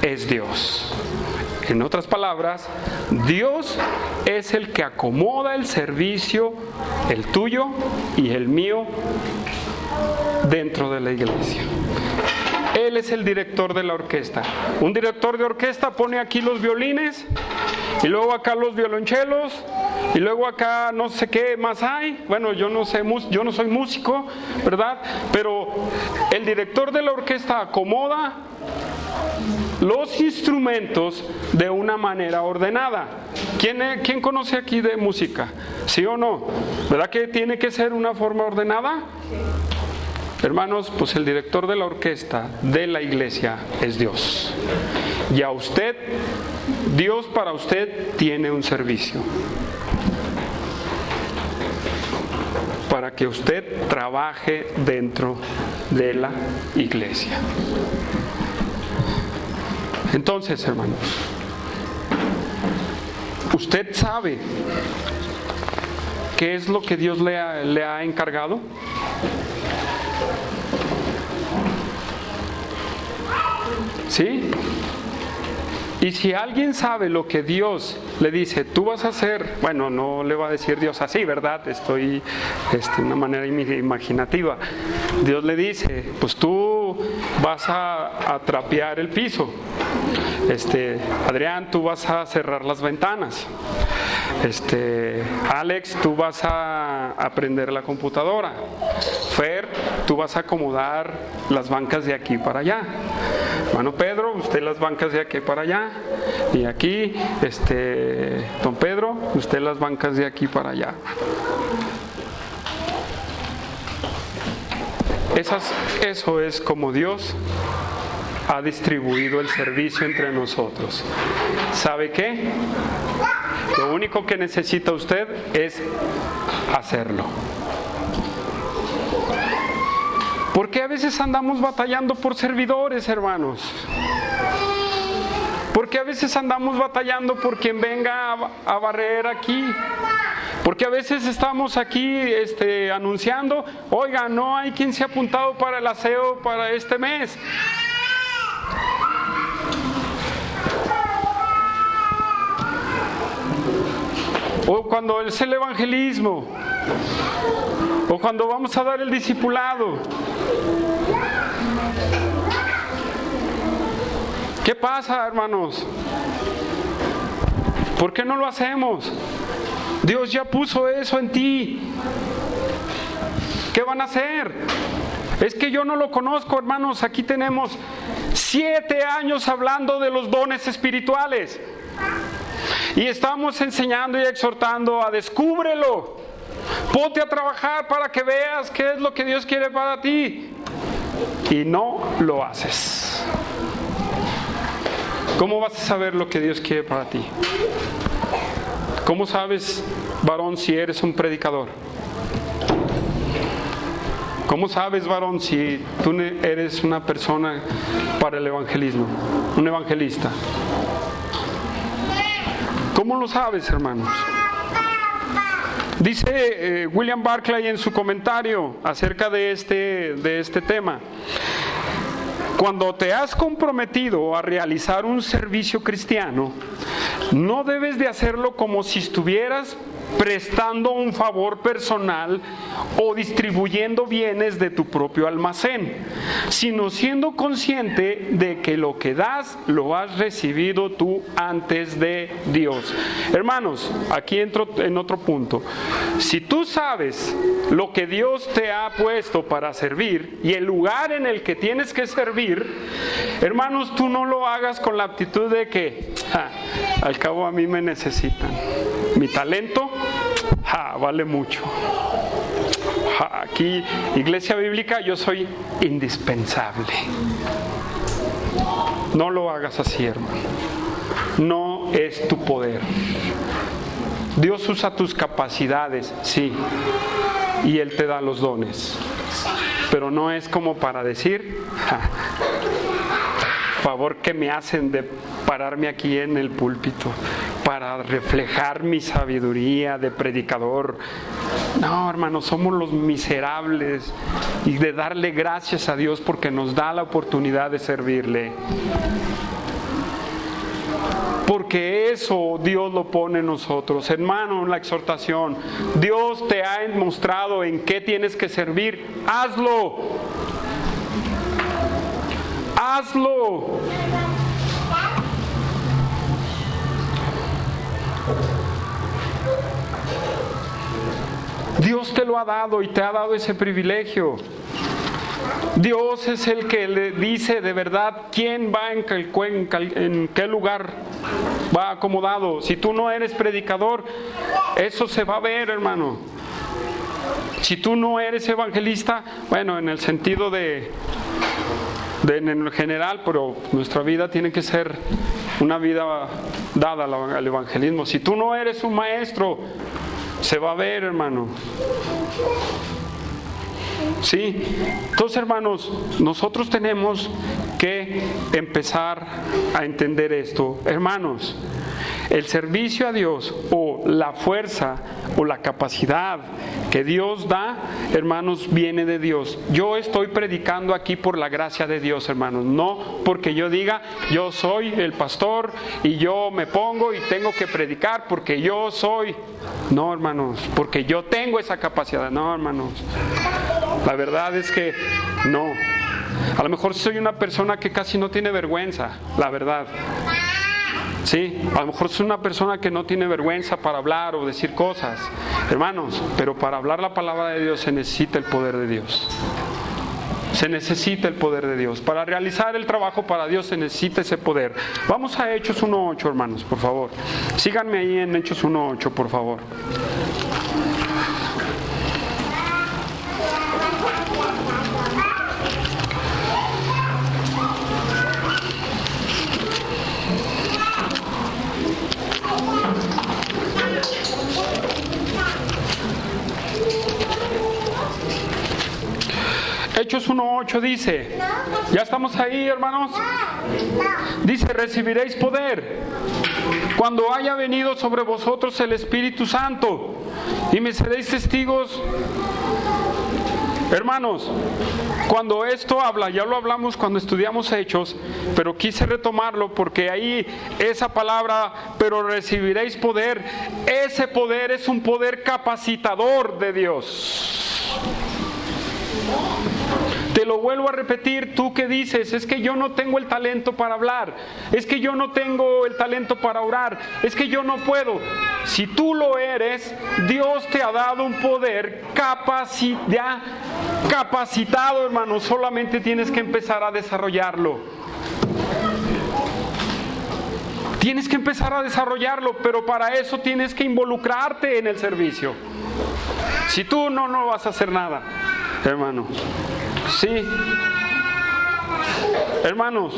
es Dios. En otras palabras, Dios es el que acomoda el servicio, el tuyo y el mío, dentro de la iglesia. Él es el director de la orquesta. Un director de orquesta pone aquí los violines, y luego acá los violonchelos, y luego acá no sé qué más hay. Bueno, yo no soy músico, ¿verdad? Pero el director de la orquesta acomoda los instrumentos de una manera ordenada. ¿Quién conoce aquí de música? ¿Sí o no? ¿Verdad que tiene que ser una forma ordenada? Hermanos, pues el director de la orquesta de la iglesia es Dios. Y a usted, Dios para usted tiene un servicio. Para que usted trabaje dentro de la iglesia. Entonces, hermanos, ¿Usted sabe qué es lo que Dios le ha encargado? ¿Sí? Y si alguien sabe lo que Dios le dice, tú vas a hacer, bueno, no le va a decir Dios así, ¿verdad? Estoy de una manera imaginativa. Dios le dice, pues tú vas a trapear el piso. Adrián, tú vas a cerrar las ventanas. Alex, tú vas a prender la computadora. Fer, tú vas a acomodar las bancas de aquí para allá. Hermano Pedro, usted las bancas de aquí para allá. Y aquí, don Pedro, usted las bancas de aquí para allá. Eso es como Dios ha distribuido el servicio entre nosotros. ¿Sabe qué? Lo único que necesita usted es hacerlo. ¿Por qué a veces andamos batallando por servidores, hermanos? ¿Por qué a veces andamos batallando por quien venga a barrer aquí? Porque a veces estamos aquí anunciando, oiga, no hay quien se ha apuntado para el aseo para este mes. O cuando es el evangelismo, o cuando vamos a dar el discipulado. ¿Qué pasa, hermanos? ¿Por qué no lo hacemos? Dios ya puso eso en ti. ¿Qué van a hacer? Es que yo no lo conozco, hermanos. Aquí tenemos 7 años hablando de los dones espirituales. Y estamos enseñando y exhortando a descúbrelo. Ponte a trabajar para que veas qué es lo que Dios quiere para ti. Y no lo haces. ¿Cómo vas a saber lo que Dios quiere para ti? ¿Cómo sabes, varón, si eres un predicador? ¿Cómo sabes, varón, si tú eres una persona para el evangelismo? Un evangelista. ¿Cómo lo sabes, hermanos? Dice William Barclay en su comentario acerca de este tema: cuando te has comprometido a realizar un servicio cristiano, no debes de hacerlo como si estuvieras prestando un favor personal o distribuyendo bienes de tu propio almacén, sino siendo consciente de que lo que das lo has recibido tú antes de Dios. Hermanos, aquí entro en otro punto. Si tú sabes lo que Dios te ha puesto para servir y el lugar en el que tienes que servir, hermanos, tú no lo hagas con la actitud de que al cabo a mí me necesitan. Mi talento vale mucho. Aquí, Iglesia Bíblica, yo soy indispensable. No lo hagas así, hermano. No es tu poder. Dios usa tus capacidades, sí, y Él te da los dones. Pero no es como para decir, favor que me hacen de pararme aquí en el púlpito para reflejar mi sabiduría de predicador. No, hermanos, somos los miserables, y de darle gracias a Dios porque nos da la oportunidad de servirle. Porque eso Dios lo pone en nosotros. Hermano, en la exhortación, Dios te ha mostrado en qué tienes que servir. Hazlo. Hazlo. Dios te lo ha dado y te ha dado ese privilegio. Dios es el que le dice de verdad quién va en qué lugar va acomodado. Si tú no eres predicador, eso se va a ver, hermano. Si tú no eres evangelista, bueno, en el sentido en el general, pero nuestra vida tiene que ser una vida dada al evangelismo. Si tú no eres un maestro, se va a ver, hermano. Sí, entonces, hermanos, nosotros tenemos que empezar a entender esto. Hermanos, el servicio a Dios o la fuerza o la capacidad que Dios da, hermanos, viene de Dios. Yo estoy predicando aquí por la gracia de Dios, hermanos, no porque yo diga, yo soy el pastor y yo me pongo y tengo que predicar porque yo soy. No, hermanos, porque yo tengo esa capacidad. No, hermanos, la verdad es que no. A lo mejor soy una persona que casi no tiene vergüenza, la verdad. Sí, a lo mejor soy una persona que no tiene vergüenza para hablar o decir cosas, hermanos, pero para hablar la palabra de Dios se necesita el poder de Dios. Se necesita el poder de Dios. Para realizar el trabajo para Dios se necesita ese poder. Vamos a Hechos 1:8, hermanos, por favor. Síganme ahí en Hechos 1:8, por favor. Hechos 1:8 dice, ¿ya estamos ahí, hermanos? Dice, recibiréis poder cuando haya venido sobre vosotros el Espíritu Santo y me seréis testigos. Hermanos, cuando esto habla, ya lo hablamos cuando estudiamos Hechos, pero quise retomarlo porque ahí esa palabra, pero recibiréis poder, ese poder es un poder capacitador de Dios. Te lo vuelvo a repetir, tú que dices, es que yo no tengo el talento para hablar, es que yo no tengo el talento para orar, es que yo no puedo. Si tú lo eres, Dios te ha dado un poder capacitado, hermano, solamente tienes que empezar a desarrollarlo. Tienes que empezar a desarrollarlo, pero para eso tienes que involucrarte en el servicio. Si tú no vas a hacer nada, hermano. Sí, hermanos,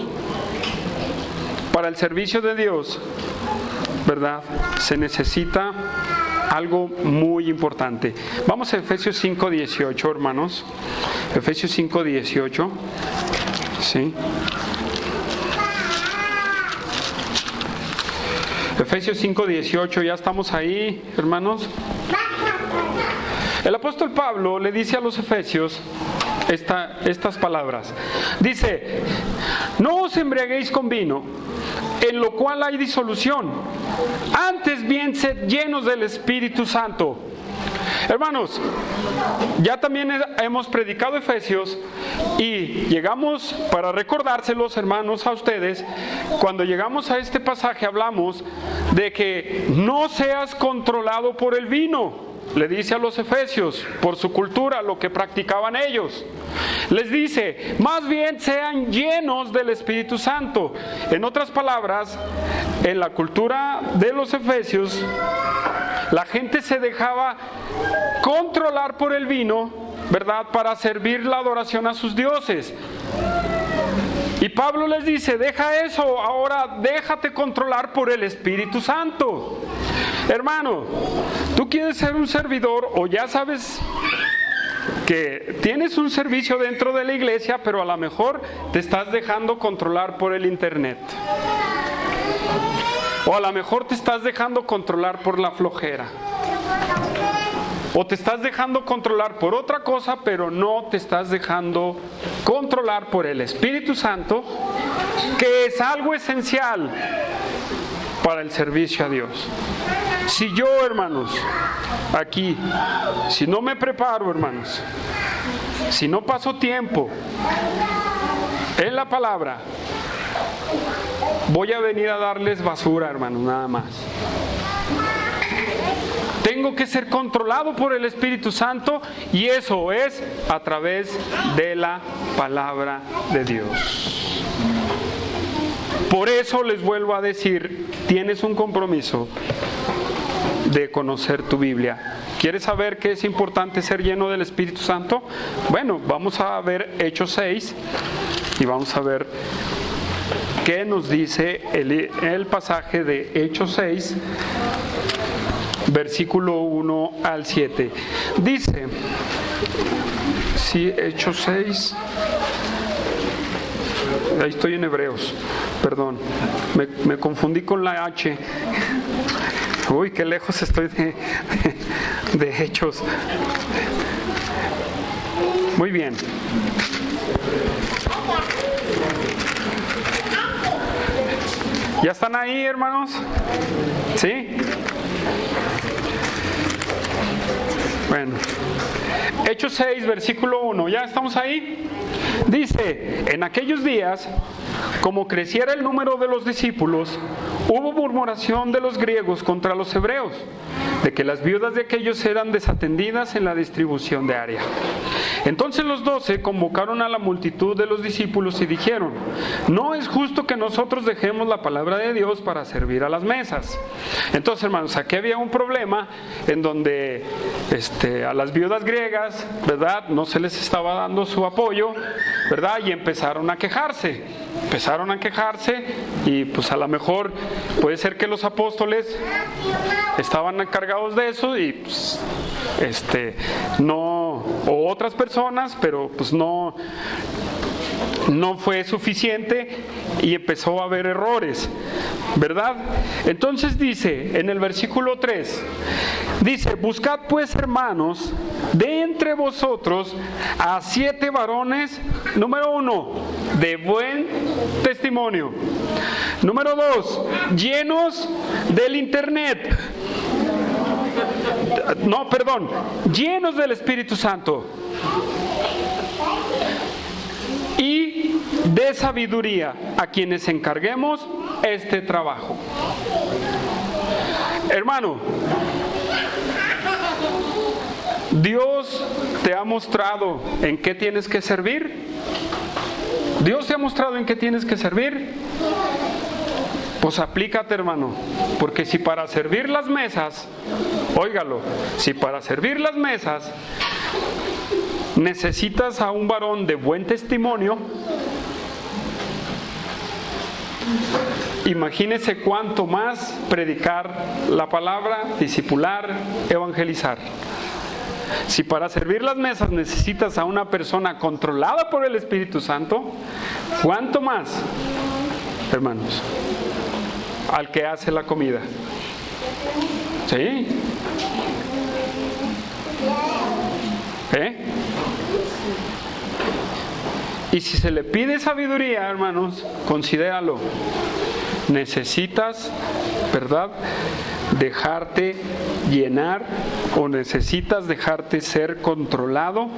para el servicio de Dios, ¿verdad? Se necesita algo muy importante. Vamos a Efesios 5:18, hermanos. Efesios 5:18. Sí. Efesios 5:18, ya estamos ahí, hermanos. El apóstol Pablo le dice a los efesios estas palabras. Dice, no os embriaguéis con vino, en lo cual hay disolución. Antes bien sed llenos del Espíritu Santo. Hermanos, ya también hemos predicado Efesios y llegamos, para recordárselos, hermanos, a ustedes, cuando llegamos a este pasaje hablamos de que no seas controlado por el vino. Le dice a los efesios, por su cultura, lo que practicaban ellos. Les dice, más bien sean llenos del Espíritu Santo. En otras palabras, en la cultura de los efesios, la gente se dejaba controlar por el vino, ¿verdad?, para servir la adoración a sus dioses. Y Pablo les dice, deja eso, ahora déjate controlar por el Espíritu Santo. Hermano, tú quieres ser un servidor o ya sabes que tienes un servicio dentro de la iglesia, pero a lo mejor te estás dejando controlar por el internet. O a lo mejor te estás dejando controlar por la flojera. O te estás dejando controlar por otra cosa, pero no te estás dejando controlar por el Espíritu Santo, que es algo esencial para el servicio a Dios. Si yo, hermanos, aquí, si no me preparo, hermanos, si no paso tiempo en la palabra, voy a venir a darles basura, hermanos, nada más. Tengo que ser controlado por el Espíritu Santo y eso es a través de la palabra de Dios. Por eso les vuelvo a decir, tienes un compromiso de conocer tu Biblia. ¿Quieres saber qué es importante ser lleno del Espíritu Santo? Bueno, vamos a ver Hechos 6 y vamos a ver qué nos dice el pasaje de Hechos 6, versículo 1 al 7. Dice, sí, Hechos 6. Ahí estoy en Hebreos, perdón, me confundí con la H. Uy, qué lejos estoy de Hechos. Muy bien. ¿Ya están ahí, hermanos? ¿Sí? Bueno. Hechos 6, versículo 1. ¿Ya estamos ahí? Dice, en aquellos días, como creciera el número de los discípulos, hubo murmuración de los griegos contra los hebreos, de que las viudas de aquellos eran desatendidas en la distribución de área. Entonces los 12 convocaron a la multitud de los discípulos y dijeron, no es justo que nosotros dejemos la palabra de Dios para servir a las mesas. Entonces, hermanos, aquí había un problema en donde a las viudas griegas, ¿verdad?, no se les estaba dando su apoyo, ¿verdad? Y empezaron a quejarse y pues a lo mejor puede ser que los apóstoles estaban encargados de eso y pues, no, o otras personas, pero pues no fue suficiente y empezó a haber errores, ¿verdad? Entonces dice en el versículo 3, dice, buscad pues, hermanos, de entre vosotros a 7 varones, número 1, de buen testimonio, número 2, llenos del internet, llenos del Espíritu Santo y de sabiduría, a quienes encarguemos este trabajo. Hermano, Dios te ha mostrado en qué tienes que servir. Dios te ha mostrado en qué tienes que servir. Pues aplícate, hermano, porque si para servir las mesas, óigalo, si para servir las mesas necesitas a un varón de buen testimonio, imagínese cuánto más predicar la palabra, discipular, evangelizar. Si para servir las mesas necesitas a una persona controlada por el Espíritu Santo, ¿cuánto más, hermanos, al que hace la comida? ¿Sí? Y si se le pide sabiduría, hermanos, considéralo. Necesitas, ¿verdad?, dejarte llenar o necesitas dejarte ser controlado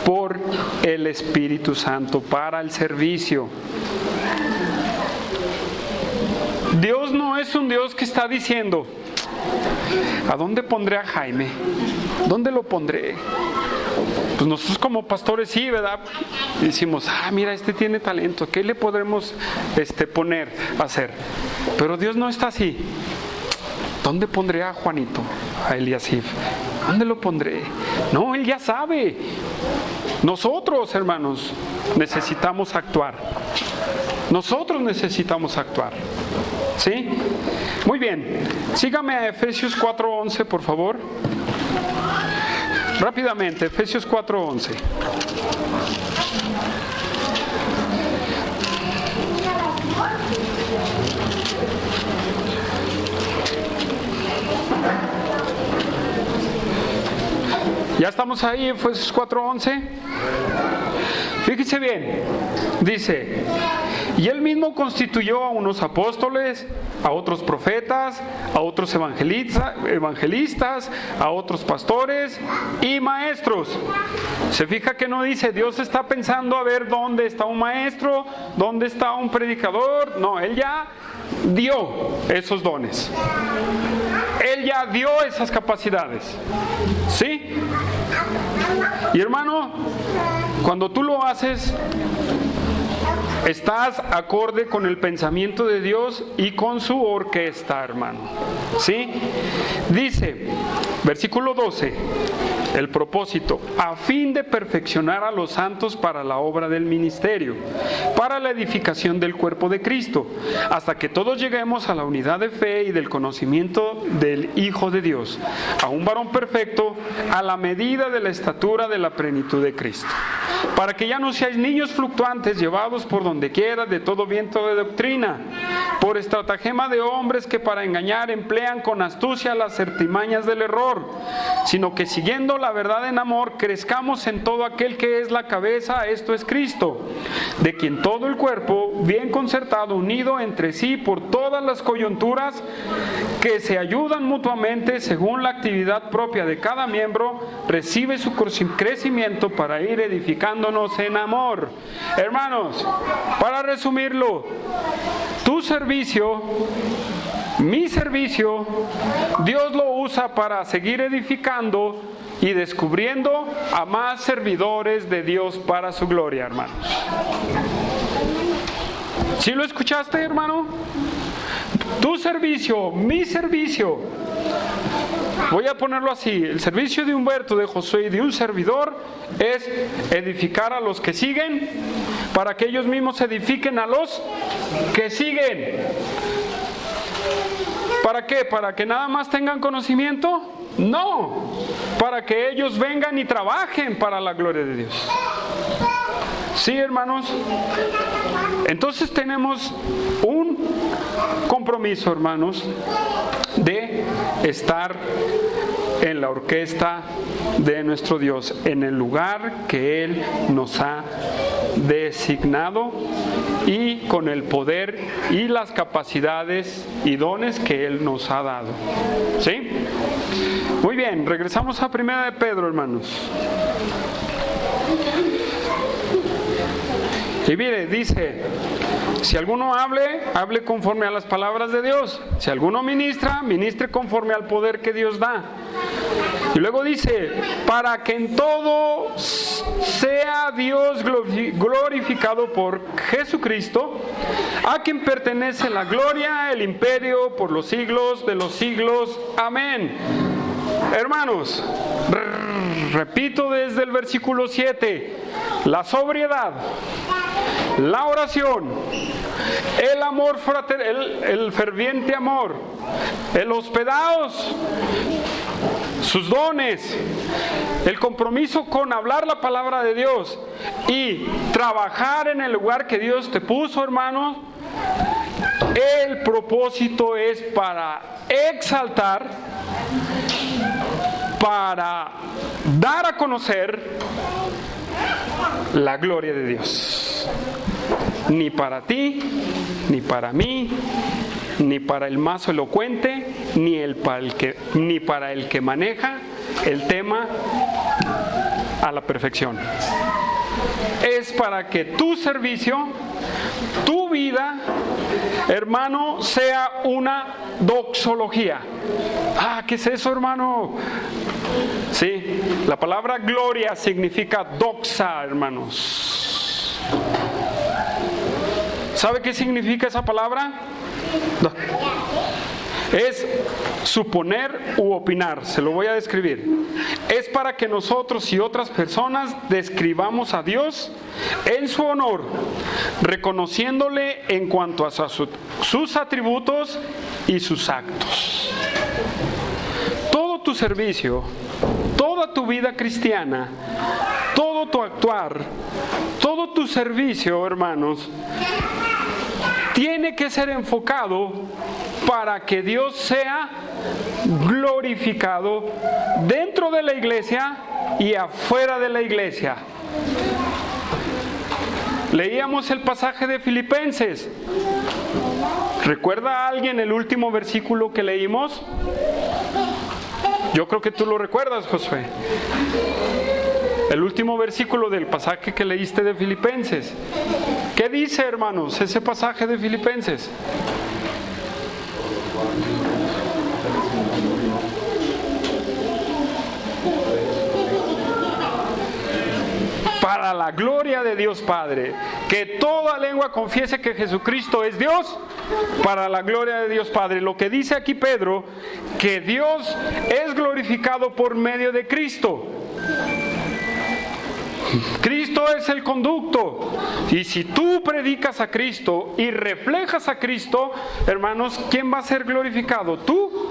por el Espíritu Santo para el servicio. Dios no es un Dios que está diciendo, ¿a dónde pondré a Jaime? ¿Dónde lo pondré? Pues nosotros como pastores sí, ¿verdad? Decimos, mira, este tiene talento, ¿qué le podremos poner a hacer? Pero Dios no está así. ¿Dónde pondré a Juanito, a Eliasif? ¿Dónde lo pondré? No, Él ya sabe. Nosotros, hermanos, necesitamos actuar. Nosotros necesitamos actuar. ¿Sí? Muy bien. Sígame a Efesios 4:11, por favor. Rápidamente, Efesios 4:11. ¿Ya estamos ahí, Efesios 4:11? Fíjese bien, dice, y Él mismo constituyó a unos apóstoles, a otros profetas, a otros evangelistas, a otros pastores y maestros. Se fija que no dice, Dios está pensando a ver dónde está un maestro, dónde está un predicador. No, Él ya dio esos dones. Él ya dio esas capacidades. ¿Sí? Y hermano, cuando tú lo haces, estás acorde con el pensamiento de Dios y con su orquesta, hermano. ¿Sí? Dice, versículo 12, el propósito, a fin de perfeccionar a los santos para la obra del ministerio, para la edificación del cuerpo de Cristo, hasta que todos lleguemos a la unidad de fe y del conocimiento del Hijo de Dios, a un varón perfecto, a la medida de la estatura de la plenitud de Cristo, para que ya no seáis niños fluctuantes, llevados por donde quiera de todo viento de doctrina, por estratagema de hombres que para engañar emplean con astucia las artimañas del error, sino que siguiendo la verdad en amor, crezcamos en todo aquel que es la cabeza, esto es Cristo, de quien todo el cuerpo, bien concertado, unido entre sí por todas las coyunturas que se ayudan mutuamente según la actividad propia de cada miembro, recibe su crecimiento para ir edificándonos en amor. Hermanos, para resumirlo, tu servicio, mi servicio, Dios lo usa para seguir edificando y descubriendo a más servidores de Dios para su gloria, hermanos. ¿Sí lo escuchaste, hermano? Tu servicio, mi servicio. Voy a ponerlo así: el servicio de Humberto, de Josué y de un servidor es edificar a los que siguen para que ellos mismos edifiquen a los que siguen. ¿Para qué? ¿Para que nada más tengan conocimiento? No, para que ellos vengan y trabajen para la gloria de Dios. Sí, hermanos. Entonces tenemos un compromiso, hermanos, de estar en la orquesta de nuestro Dios, en el lugar que Él nos ha designado y con el poder y las capacidades y dones que Él nos ha dado. ¿Sí? Muy bien, regresamos a 1 de Pedro, hermanos. Y mire, dice: si alguno hable conforme a las palabras de Dios. Si alguno ministre conforme al poder que Dios da. Y luego dice: para que en todo sea Dios glorificado por Jesucristo, a quien pertenece la gloria, el imperio, por los siglos de los siglos. Amén. Hermanos, repito desde el versículo 7, la sobriedad, la oración, el amor fraternal, el ferviente amor, el hospedaos, sus dones, el compromiso con hablar la palabra de Dios y trabajar en el lugar que Dios te puso, hermanos. El propósito es para exaltar, para dar a conocer la gloria de Dios. Ni para ti, ni para mí, ni para el más elocuente, ni para el que maneja el tema a la perfección. Es para que tu servicio, tu vida, hermano, sea una doxología. ¿Qué es eso, hermano? Sí, la palabra gloria significa doxa, hermanos. ¿Sabe qué significa esa palabra? Es suponer u opinar. Se lo voy a describir. Es para que nosotros y otras personas describamos a Dios en su honor, reconociéndole en cuanto a sus atributos y sus actos. Todo tu servicio, toda tu vida cristiana, todo tu actuar, todo tu servicio, hermanos, tiene que ser enfocado para que Dios sea glorificado dentro de la iglesia y afuera de la iglesia. Leíamos el pasaje de Filipenses. ¿Recuerda a alguien el último versículo que leímos? Yo creo que tú lo recuerdas, Josué. El último versículo del pasaje que leíste de Filipenses. ¿Qué dice, hermanos, ese pasaje de Filipenses? Para la gloria de Dios Padre, que toda lengua confiese que Jesucristo es Dios, para la gloria de Dios Padre. Lo que dice aquí Pedro, que Dios es glorificado por medio de Cristo. Cristo es el conducto. Y si tú predicas a Cristo y reflejas a Cristo, hermanos, ¿quién va a ser glorificado? ¿Tú?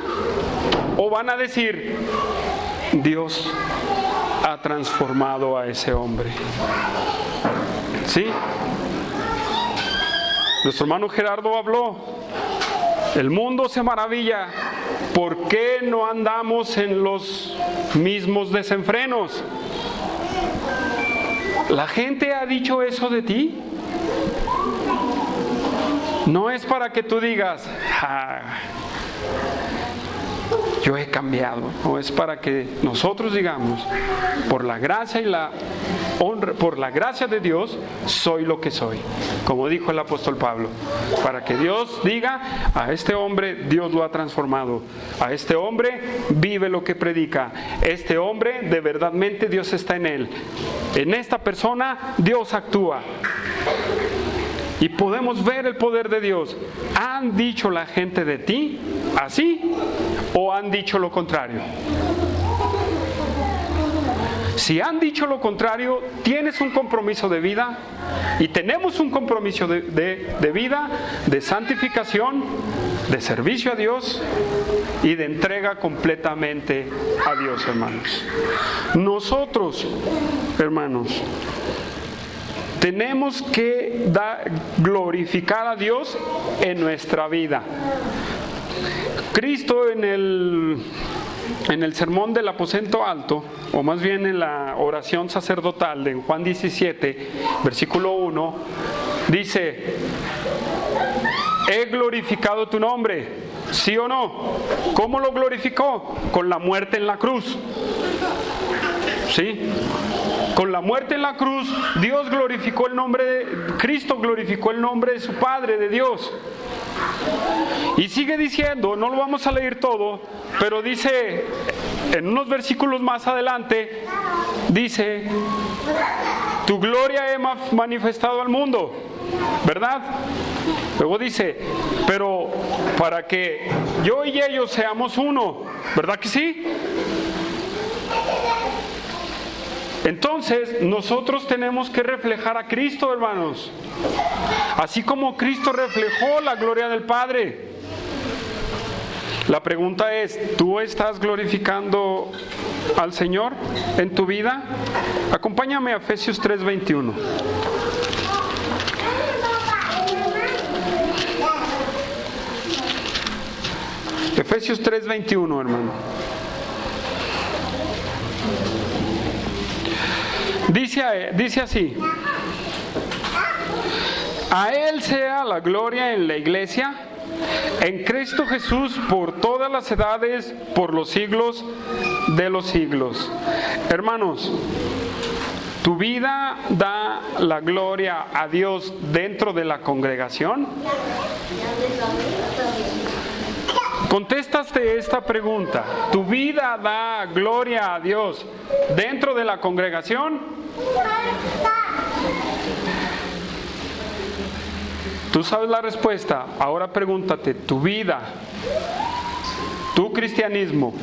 ¿O van a decir, Dios ha transformado a ese hombre? ¿Sí? Nuestro hermano Gerardo habló. El mundo se maravilla. ¿Por qué no andamos en los mismos desenfrenos? ¿La gente ha dicho eso de ti? No es para que tú digas, yo he cambiado. No, es para que nosotros digamos, por la gracia y la honra, por la gracia de Dios, soy lo que soy. Como dijo el apóstol Pablo, para que Dios diga, a este hombre Dios lo ha transformado. A este hombre vive lo que predica. Este hombre, de verdadmente Dios está en él. En esta persona Dios actúa. Y podemos ver el poder de Dios. ¿Han dicho la gente de ti así o han dicho lo contrario? Si han dicho lo contrario, tienes un compromiso de vida y tenemos un compromiso de vida, de santificación, de servicio a Dios y de entrega completamente a Dios, hermanos. Nosotros, hermanos, tenemos que glorificar a Dios en nuestra vida. Cristo en el sermón del aposento alto, o más bien en la oración sacerdotal de Juan 17, versículo 1, dice, he glorificado tu nombre, ¿sí o no? ¿Cómo lo glorificó? Con la muerte en la cruz. ¿Sí? Con la muerte en la cruz, Dios glorificó el nombre de Cristo, glorificó el nombre de su Padre, de Dios. Y sigue diciendo, no lo vamos a leer todo, pero dice, en unos versículos más adelante, dice, tu gloria he manifestado al mundo, ¿verdad? Luego dice, pero para que yo y ellos seamos uno, ¿verdad que sí? Entonces, nosotros tenemos que reflejar a Cristo, hermanos. Así como Cristo reflejó la gloria del Padre. La pregunta es, ¿tú estás glorificando al Señor en tu vida? Acompáñame a Efesios 3:21. Efesios 3:21, hermano. Dice así, a Él sea la gloria en la iglesia, en Cristo Jesús por todas las edades, por los siglos de los siglos. Hermanos, ¿tu vida da la gloria a Dios dentro de la congregación? Contestaste esta pregunta. ¿Tu vida da gloria a Dios dentro de la congregación? Tú sabes la respuesta. Ahora pregúntate, ¿tu vida, tu cristianismo,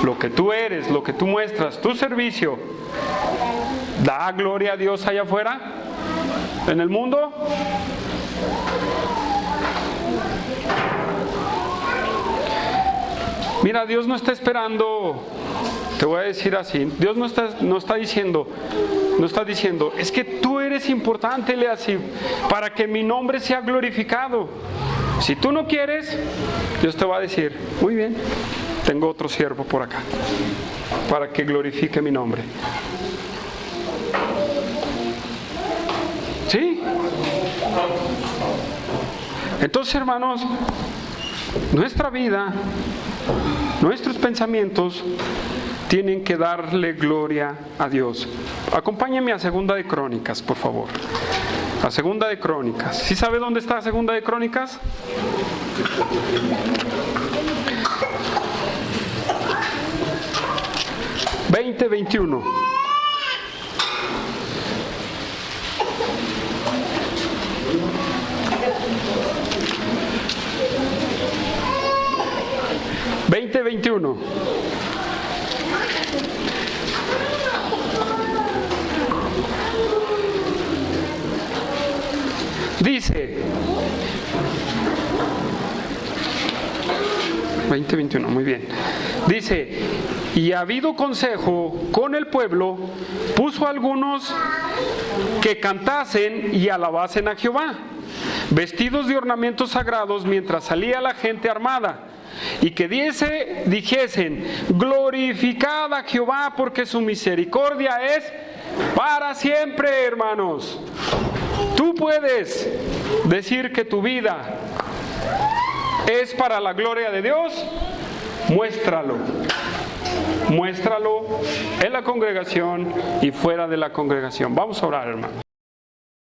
lo que tú eres, lo que tú muestras, tu servicio, da gloria a Dios allá afuera, en el mundo? Mira, Dios no está esperando, te voy a decir así, Dios no está diciendo, es que tú eres importante, Leasib, para que mi nombre sea glorificado. Si tú no quieres, Dios te va a decir, muy bien, tengo otro siervo por acá, para que glorifique mi nombre. ¿Sí? Entonces, hermanos, nuestra vida, nuestros pensamientos tienen que darle gloria a Dios. Acompáñenme a Segunda de Crónicas, por favor. A Segunda de Crónicas. ¿Sí sabe dónde está Segunda de Crónicas? (20:21). Dice 20:21, muy bien. Dice, y habido consejo con el pueblo, puso a algunos que cantasen y alabasen a Jehová, vestidos de ornamentos sagrados, mientras salía la gente armada, y que dijesen, glorificad a Jehová, porque su misericordia es para siempre, hermanos. Tú puedes decir que tu vida es para la gloria de Dios. Muéstralo en la congregación y fuera de la congregación. Vamos a orar, hermanos.